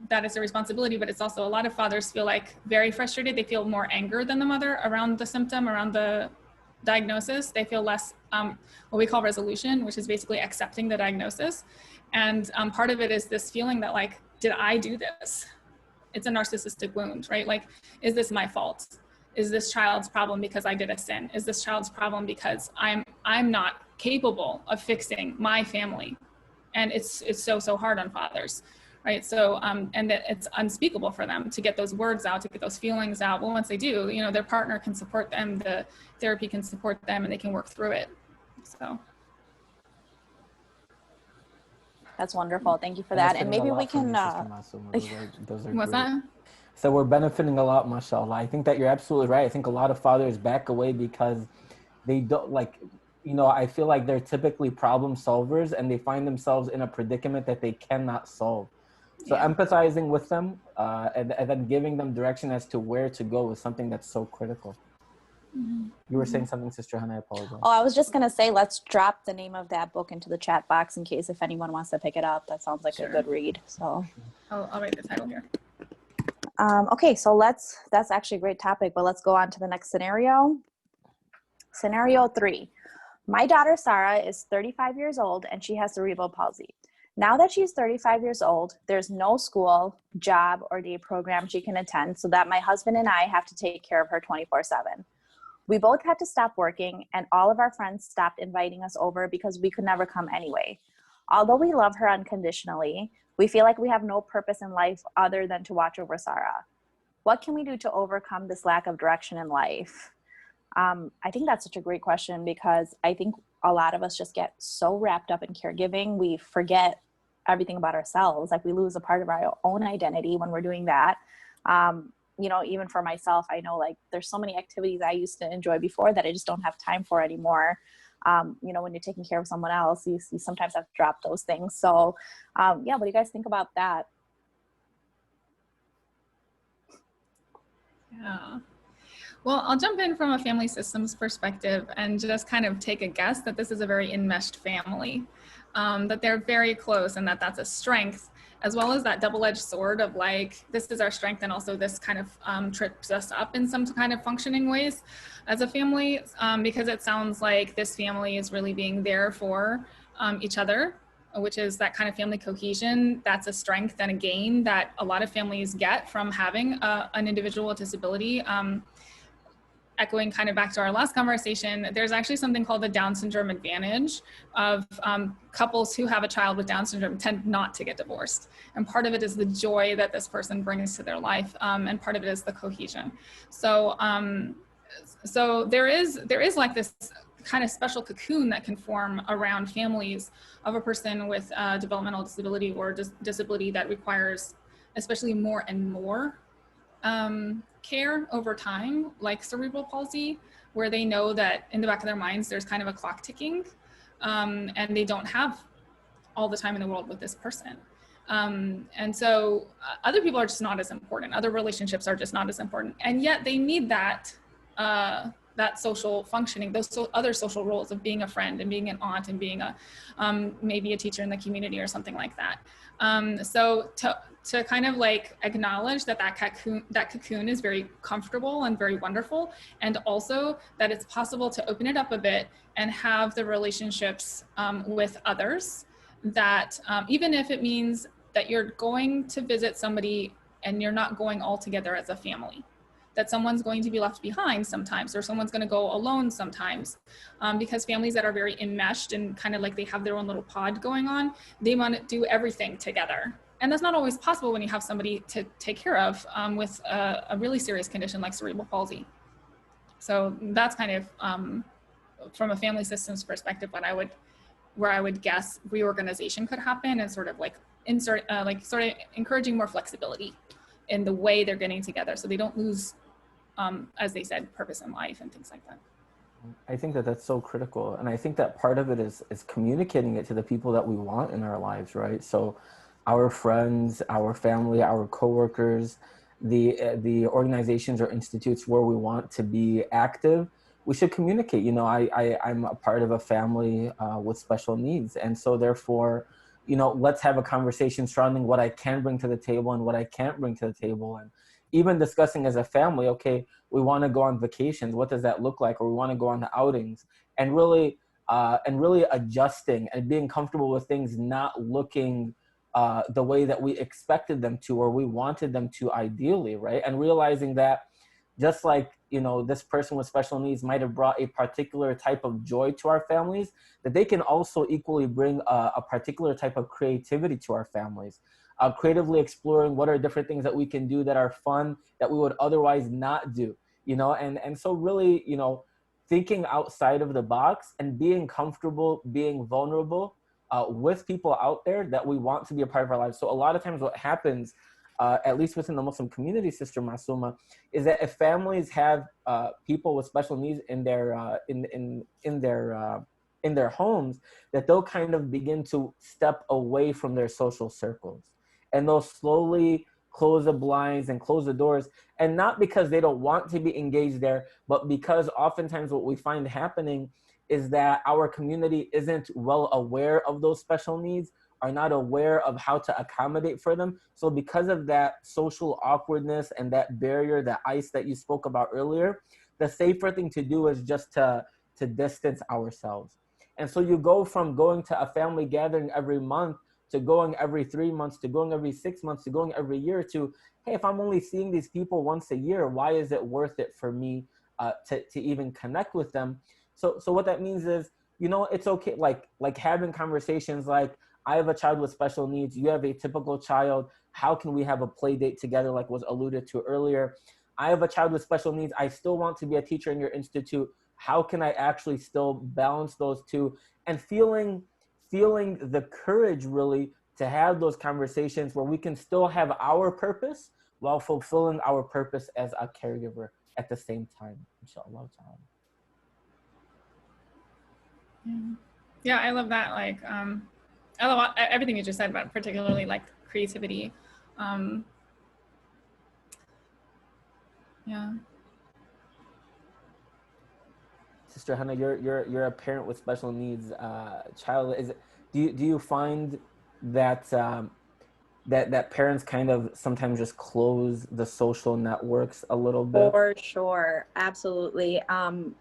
That is a responsibility, but it's also a lot of fathers feel like very frustrated. They feel more anger than the mother around the symptom, around the diagnosis. They feel less what we call resolution, which is basically accepting the diagnosis. And part of it is this feeling that like, did I do this? It's a narcissistic wound, right? Like, is this my fault? Is this child's problem because I did a sin? Is this child's problem because I'm not capable of fixing my family? And it's so hard on fathers, right? So, and that it's unspeakable for them to get those words out, to get those feelings out. Well, once they do, you know, their partner can support them, the therapy can support them, and they can work through it. So. That's wonderful. Thank you for that. And maybe we can, those are what's great. that? So we're benefiting a lot, mashallah. I think that you're absolutely right. I think a lot of fathers back away because they don't, like, you know, I feel like they're typically problem solvers and they find themselves in a predicament that they cannot solve. So Yeah. empathizing with them and then giving them direction as to where to go is something that's so critical. Mm-hmm. You were saying something, Sister Hana, I apologize. Oh, I was just going to say, let's drop the name of that book into the chat box in case if anyone wants to pick it up. That sounds like a good read. So I'll write the title here. Okay, so that's actually a great topic, but let's go on to the next scenario. Scenario 3. My daughter, Sarah, is 35 years old and she has cerebral palsy. Now that she's 35 years old, there's no school, job, or day program she can attend, so that my husband and I have to take care of her 24/7. We both had to stop working, and all of our friends stopped inviting us over because we could never come anyway. Although we love her unconditionally, we feel like we have no purpose in life other than to watch over Sarah. What can we do to overcome this lack of direction in life? I think that's such a great question, because I think a lot of us just get so wrapped up in caregiving, we forget everything about ourselves. Like, we lose a part of our own identity when we're doing that. You know, even for myself, I know like there's so many activities I used to enjoy before that I just don't have time for anymore. You know, when you're taking care of someone else, you sometimes have to drop those things. So yeah, what do you guys think about that? Yeah. Well, I'll jump in from a family systems perspective and just kind of take a guess that this is a very enmeshed family, that they're very close, and that's a strength, as well as that double-edged sword of like, this is our strength and also this kind of trips us up in some kind of functioning ways as a family, because it sounds like this family is really being there for each other, which is that kind of family cohesion. That's a strength and a gain that a lot of families get from having an individual with disability. Echoing kind of back to our last conversation, there's actually something called the Down syndrome advantage of couples who have a child with Down syndrome tend not to get divorced. And part of it is the joy that this person brings to their life, and part of it is the cohesion. So, so there is like this kind of special cocoon that can form around families of a person with developmental disability or disability that requires especially more and more care over time, like cerebral palsy, where they know that in the back of their minds there's kind of a clock ticking, and they don't have all the time in the world with this person. And so other people are just not as important. Other relationships are just not as important. And yet they need that that social functioning, those other social roles of being a friend and being an aunt and being a maybe a teacher in the community or something like that. So to kind of like acknowledge that that cocoon is very comfortable and very wonderful, and also that it's possible to open it up a bit and have the relationships with others, that even if it means that you're going to visit somebody and you're not going all together as a family, that someone's going to be left behind sometimes, or someone's going to go alone sometimes, because families that are very enmeshed and kind of like they have their own little pod going on, they want to do everything together. And that's not always possible when you have somebody to take care of with a really serious condition like cerebral palsy. So that's kind of, from a family systems perspective, where I would guess reorganization could happen, and sort of like sort of encouraging more flexibility in the way they're getting together, so they don't lose, as they said, purpose in life and things like that. I think that that's so critical. And I think that part of it is communicating it to the people that we want in our lives, right? So our friends, our family, our coworkers, the organizations or institutes where we want to be active, we should communicate. You know, I'm a part of a family with special needs. And so therefore, you know, let's have a conversation surrounding what I can bring to the table and what I can't bring to the table. And even discussing as a family, okay, we want to go on vacations. What does that look like? Or we want to go on the outings, and really adjusting and being comfortable with things not looking the way that we expected them to, or we wanted them to ideally, right? And realizing that just like, you know, this person with special needs might have brought a particular type of joy to our families, that they can also equally bring a particular type of creativity to our families. Creatively exploring what are different things that we can do that are fun that we would otherwise not do, you know? And so really, you know, thinking outside of the box and being comfortable, being vulnerable with people out there that we want to be a part of our lives. So a lot of times what happens, at least within the Muslim community, Sister Masumeh, is that if families have people with special needs in their in their homes, that they'll kind of begin to step away from their social circles, and they'll slowly close the blinds and close the doors. And not because they don't want to be engaged there, but because oftentimes what we find happening is that our community isn't well aware of those special needs, are not aware of how to accommodate for them. So because of that social awkwardness and that barrier, that ice that you spoke about earlier, the safer thing to do is just to distance ourselves. And so you go from going to a family gathering every month to going every 3 months, to going every 6 months, to going every year, to, hey, if I'm only seeing these people once a year, why is it worth it for me to even connect with them? So what that means is, you know, it's okay, like having conversations like, I have a child with special needs, you have a typical child, how can we have a play date together, like was alluded to earlier? I have a child with special needs, I still want to be a teacher in your institute, how can I actually still balance those two? And feeling the courage really to have those conversations where we can still have our purpose while fulfilling our purpose as a caregiver at the same time, inshallah ta'ala. Yeah, I love that. Like, I love everything you just said, but particularly like creativity. Yeah. Sister Hana, you're a parent with special needs. Child, do you find that that parents kind of sometimes just close the social networks a little bit? For sure, absolutely.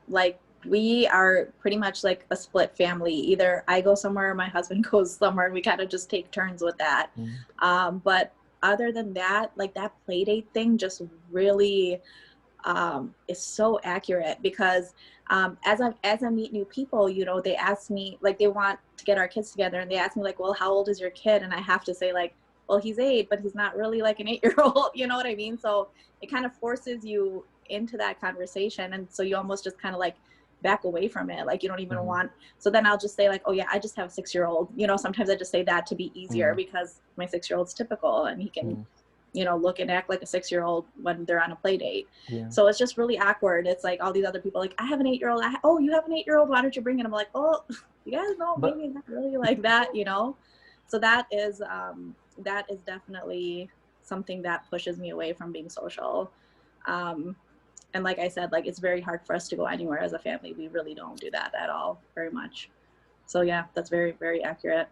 Like we are pretty much like a split family. Either I go somewhere or my husband goes somewhere, and we kind of just take turns with that. But other than that, like that play date thing just really is so accurate, because as I meet new people, you know, they ask me, like they want to get our kids together, and they ask me like, well, how old is your kid? And I have to say like, well, he's 8, but he's not really like an 8-year-old, you know what I mean? So it kind of forces you into that conversation, and so you almost just kind of like back away from it, like you don't even want. So then I'll just say like, oh yeah, I just have a 6-year-old, you know. Sometimes I just say that to be easier, because my 6-year-old's typical, and he can you know, look and act like a 6-year-old when they're on a play date. So it's just really awkward. It's like all these other people like, I have an 8-year-old. Oh, you have an 8-year-old. Why don't you bring it? I'm like, oh, you guys know, maybe not really like that, you know? So that is definitely something that pushes me away from being social. And like I said, like it's very hard for us to go anywhere as a family. We really don't do that at all, very much. So yeah, that's very, very accurate.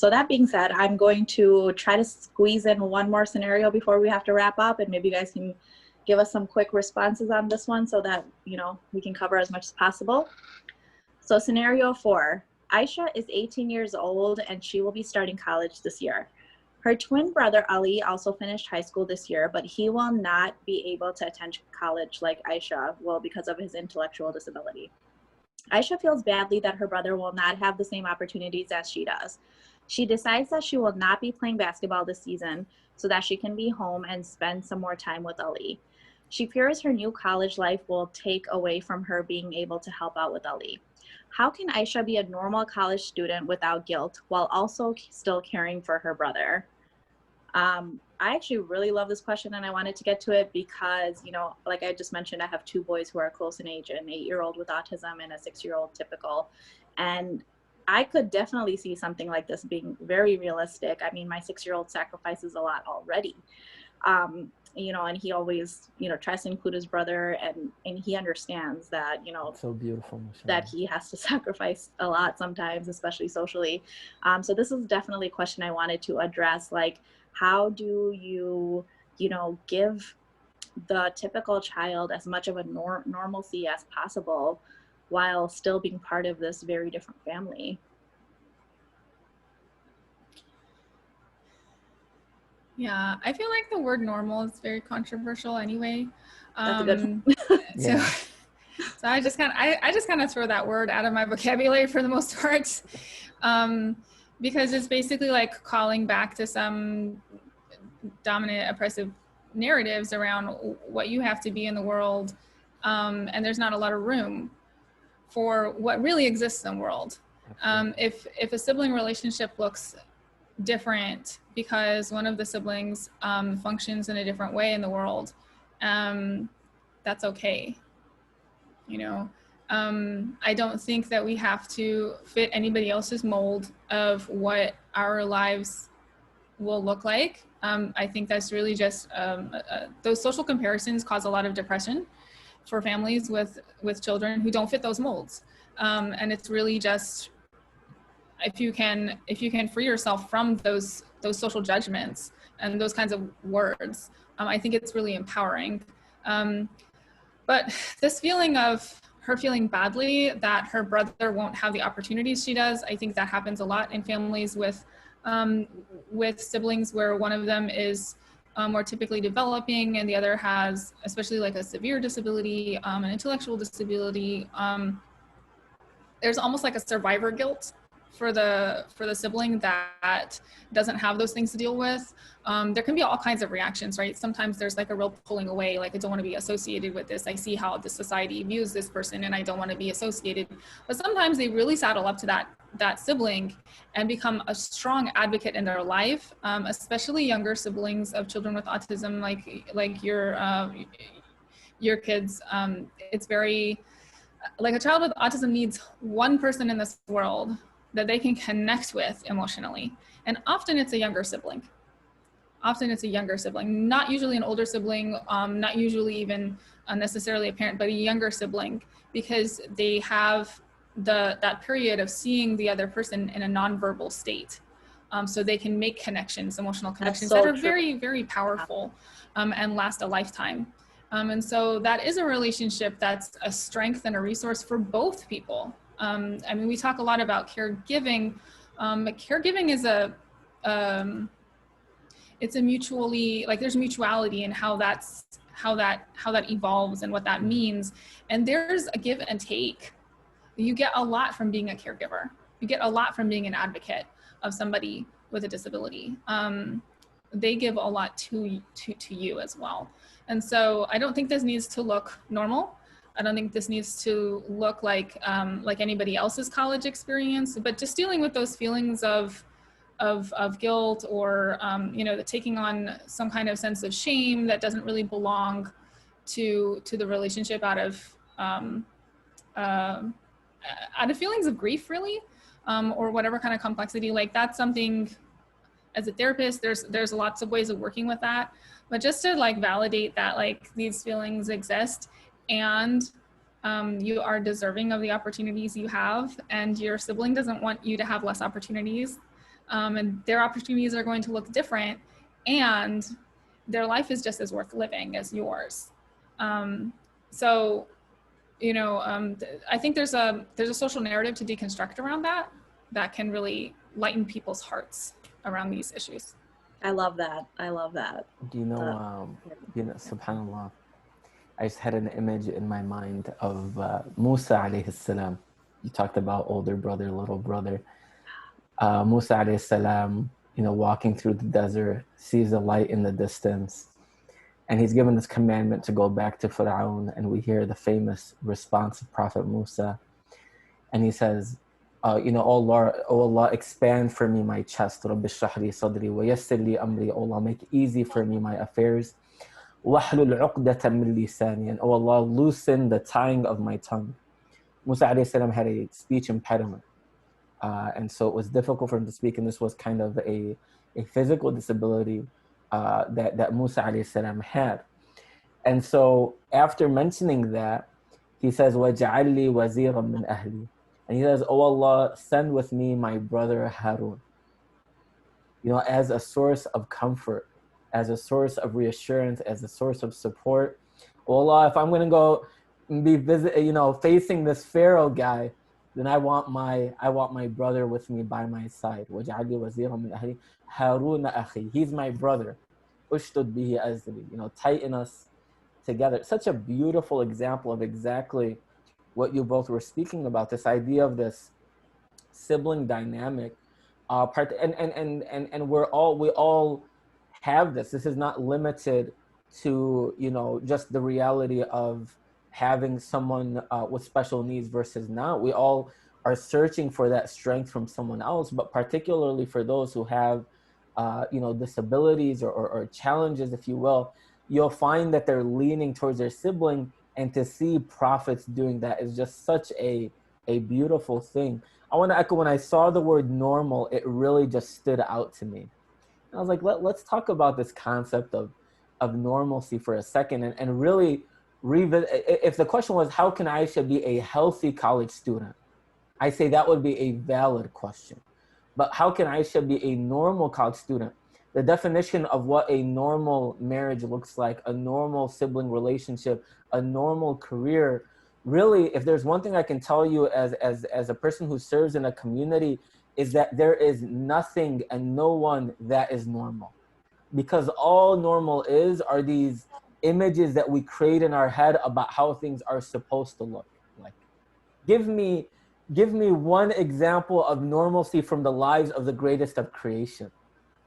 So that being said, I'm going to try to squeeze in one more scenario before we have to wrap up, and maybe you guys can give us some quick responses on this one so that, you know, we can cover as much as possible. So scenario 4, Aisha is 18 years old and she will be starting college this year. Her twin brother Ali also finished high school this year, but he will not be able to attend college like Aisha will because of his intellectual disability. Aisha feels badly that her brother will not have the same opportunities as she does. She decides that she will not be playing basketball this season so that she can be home and spend some more time with Ali. She fears her new college life will take away from her being able to help out with Ali. How can Aisha be a normal college student without guilt while also still caring for her brother? I actually really love this question, and I wanted to get to it because, you know, like I just mentioned, I have 2 boys who are close in age, an 8-year-old with autism and a 6-year-old typical. And I could definitely see something like this being very realistic. I mean, my 6-year-old sacrifices a lot already. You know, and he always, you know, tries to include his brother, and he understands that, you know, So beautiful, that he has to sacrifice a lot sometimes, especially socially. So this is definitely a question I wanted to address. Like, how do you, you know, give the typical child as much of a normalcy as possible while still being part of this very different family? Yeah, I feel like the word normal is very controversial anyway. That's a good one. So, Yeah. so I just kind of throw that word out of my vocabulary for the most part, because it's basically like calling back to some dominant oppressive narratives around what you have to be in the world, and there's not a lot of room for what really exists in the world. If a sibling relationship looks different because one of the siblings functions in a different way in the world, that's okay. You know, I don't think that we have to fit anybody else's mold of what our lives will look like. I think that's really just those social comparisons cause a lot of depression for families with children who don't fit those molds, and it's really just, if you can free yourself from those social judgments and those kinds of words, I think it's really empowering. But this feeling of her feeling badly that her brother won't have the opportunities she does, I think that happens a lot in families with siblings where one of them is more typically developing and the other has, especially like a severe disability, an intellectual disability. There's almost like a survivor guilt for the sibling that doesn't have those things to deal with. There can be all kinds of reactions, right? Sometimes there's like a real pulling away, like I don't want to be associated with this. I see how the society views this person and I don't want to be associated. But sometimes they really saddle up to that sibling and become a strong advocate in their life, especially younger siblings of children with autism, like your kids. It's very, like, a child with autism needs one person in this world that they can connect with emotionally. And often it's a younger sibling. Not usually an older sibling, not usually even necessarily a parent, but a younger sibling, because they have that period of seeing the other person in a nonverbal state. So they can make connections, emotional connections that are very, very powerful, and last a lifetime. And so that is a relationship that's a strength and a resource for both people. I mean, we talk a lot about caregiving. Caregiving is it's a mutually, like, there's mutuality in how that evolves and what that means. And there's a give and take. You get a lot from being a caregiver. You get a lot from being an advocate of somebody with a disability. They give a lot to you as well. And so I don't think this needs to look normal. I don't think this needs to look like anybody else's college experience, but just dealing with those feelings of guilt, or the taking on some kind of sense of shame that doesn't really belong to the relationship, out of feelings of grief, really, or whatever kind of complexity. Like, that's something, as a therapist, there's lots of ways of working with that, but just to like validate that, like, these feelings exist, and you are deserving of the opportunities you have, and your sibling doesn't want you to have less opportunities. and their opportunities are going to look different, and their life is just as worth living as yours. So, you know, I think there's a social narrative to deconstruct around that can really lighten people's hearts around these issues. I love that. I love that. You know, subhanAllah, I just had an image in my mind of Musa alayhi salam. You talked about older brother, little brother. Musa alayhi salam, you know, walking through the desert, sees a light in the distance, and he's given this commandment to go back to Fir'aun, and we hear the famous response of Prophet Musa, and he says, you know, oh Allah, expand for me my chest, Rabbi shrah li sadri wa yassir li amri, oh Allah, make easy for me my affairs, wahlul uqdatan min lisani, and oh Allah, loosen the tying of my tongue. Musa alayhi salam had a speech impediment, and so it was difficult for him to speak, and this was kind of a physical disability that Musa alayhi salam had. And so after mentioning that, he says, وَجَعَلْ لِي وَزِيرًا مِّنْ أَهْلِي, and he says, oh Allah, send with me my brother Harun, you know, as a source of comfort, as a source of reassurance, as a source of support. Oh Allah, if I'm going to go and be facing this Pharaoh guy, then I want my brother with me by my side. وَجَعَلْ لِي وَزِيرًا مِّنْ أَهْلِي هَارُونَ أَخِي, he's my brother. أُشْتُدْ بِهِ أَزْرِي, you know, tighten us together. Such a beautiful example of exactly what you both were speaking about, this idea of this sibling dynamic, and we all have this. This is not limited to, you know, just the reality of having someone with special needs versus not. We all are searching for that strength from someone else, but particularly for those who have you know, disabilities or challenges, if you will, you'll find that they're leaning towards their sibling, and to see prophets doing that is just such a beautiful thing. I want to echo, when I saw the word normal, it really just stood out to me. And I was like, let's talk about this concept of normalcy for a second, and really revisit. If the question was, how can Aisha be a healthy college student? I say that would be a valid question. But how can Aisha be a normal college student? The definition of what a normal marriage looks like, a normal sibling relationship, a normal career, really, if there's one thing I can tell you as a person who serves in a community, is that there is nothing and no one that is normal. Because all normal are these images that we create in our head about how things are supposed to look like. Give me one example of normalcy from the lives of the greatest of creation.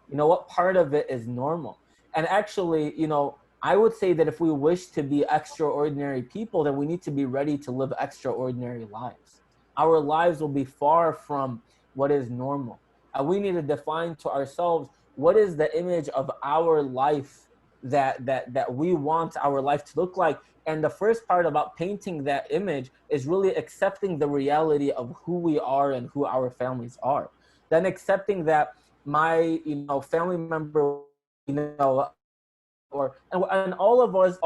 You know, what part of it is normal? And actually, you know, I would say that if we wish to be extraordinary people, then we need to be ready to live extraordinary lives. Our lives will be far from what is normal. And we need to define to ourselves, what is the image of our life that we want our life to look like. And the first part about painting that image is really accepting the reality of who we are and who our families are. Then accepting that my, you know, family member, you know, and all of us,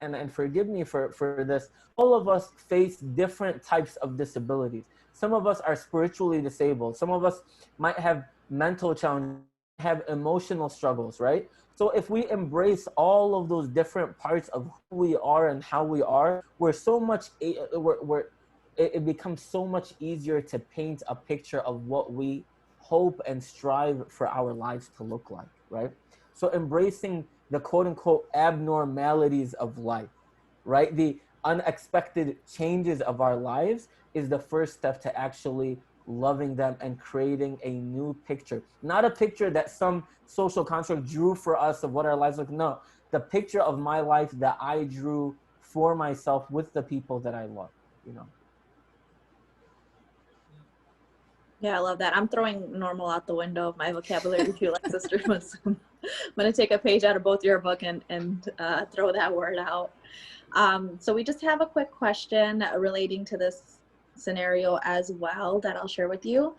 and forgive me for this, all of us face different types of disabilities. Some of us are spiritually disabled. Some of us might have mental challenges, have emotional struggles, right? So if we embrace all of those different parts of who we are and how we are, it becomes so much easier to paint a picture of what we hope and strive for our lives to look like, right? So embracing the quote unquote abnormalities of life, right? The unexpected changes of our lives is the first step to actually loving them and creating a new picture. Not a picture that some social construct drew for us of what our lives look. No, the picture of my life that I drew for myself with the people that I love, you know. Yeah, I love that. I'm throwing normal out the window of my vocabulary too, like Sister Masumeh. I'm going to take a page out of both your book and throw that word out. So we just have a quick question relating to this scenario as well that I'll share with you.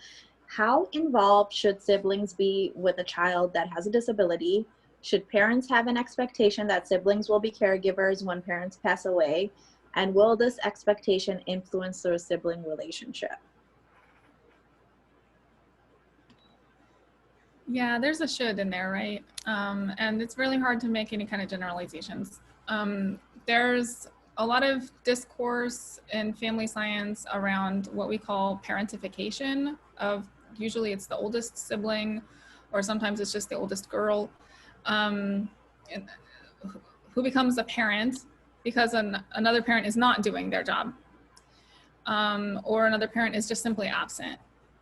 How involved should siblings be with a child that has a disability? Should parents have an expectation that siblings will be caregivers when parents pass away? And will this expectation influence their sibling relationship? Yeah, there's a should in there, right? And it's really hard to make any kind of generalizations. There's a lot of discourse in family science around what we call parentification of, usually it's the oldest sibling, or sometimes it's just the oldest girl, um, who becomes a parent because another parent is not doing their job, or another parent is just simply absent.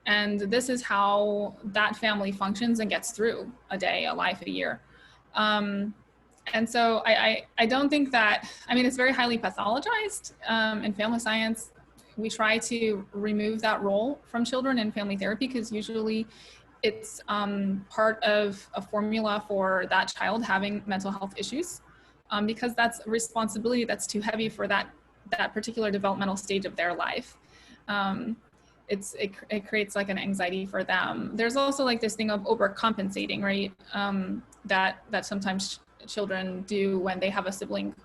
And this is how that family functions and gets through a day, a life, a year. And so I don't think that, I mean, it's very highly pathologized in family science. We try to remove that role from children in family therapy because usually it's part of a formula for that child having mental health issues, because that's a responsibility that's too heavy for that particular developmental stage of their life. It creates like an anxiety for them. There's also like this thing of overcompensating, right? That sometimes children do when they have a sibling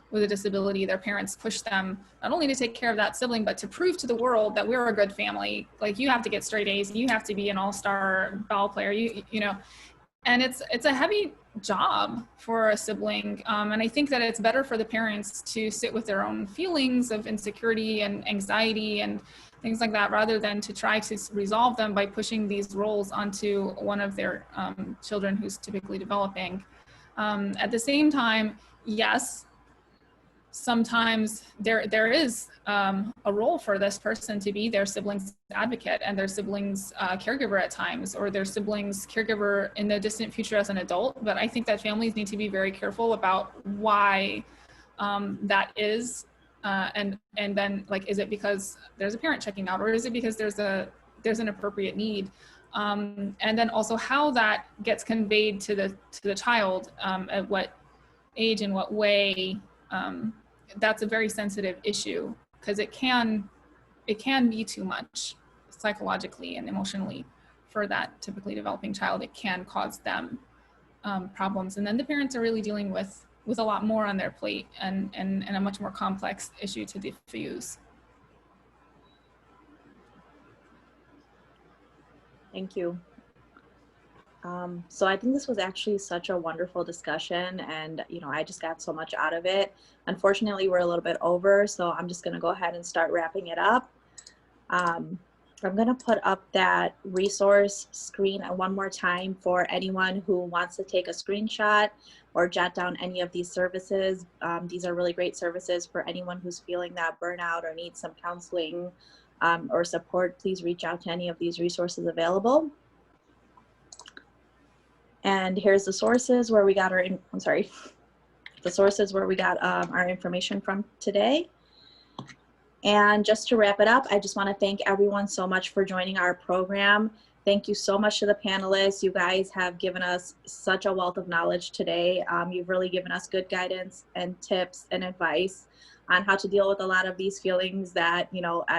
with a disability. Their parents push them not only to take care of that sibling, but to prove to the world that we're a good family. Like, you have to get straight A's, you have to be an all-star ball player, you know. And it's a heavy job for a sibling. And I think that it's better for the parents to sit with their own feelings of insecurity and anxiety and things like that, rather than to try to resolve them by pushing these roles onto one of their children who's typically developing. At the same time, yes, sometimes there is a role for this person to be their sibling's advocate and their sibling's caregiver at times, or their sibling's caregiver in the distant future as an adult. But I think that families need to be very careful about why that is, and then, like, is it because there's a parent checking out, or is it because there's an appropriate need? And then also how that gets conveyed to the child, at what age, in what way. That's a very sensitive issue, because it can be too much psychologically and emotionally for that typically developing child. It can cause them problems, and then the parents are really dealing with a lot more on their plate, and a much more complex issue to diffuse. Thank you. So I think this was actually such a wonderful discussion, and I just got so much out of it. Unfortunately, we're a little bit over, so I'm just going to go ahead and start wrapping it up. I'm going to put up that resource screen one more time for anyone who wants to take a screenshot or jot down any of these services. These are really great services for anyone who's feeling that burnout or needs some counseling or support. Please reach out to any of these resources available. And here's the sources where we got our, the sources where we got our information from today. And just to wrap it up, I just want to thank everyone so much for joining our program. Thank you so much to the panelists. You guys have given us such a wealth of knowledge today. You've really given us good guidance and tips and advice on how to deal with a lot of these feelings that,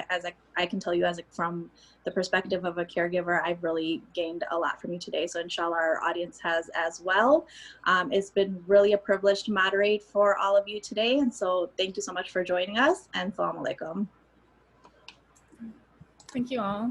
as I can tell you, from the perspective of a caregiver, I've really gained a lot from you today. So inshallah, our audience has as well. It's been really a privilege to moderate for all of you today. And so thank you so much for joining us, and Assalamu alaikum. Thank you all.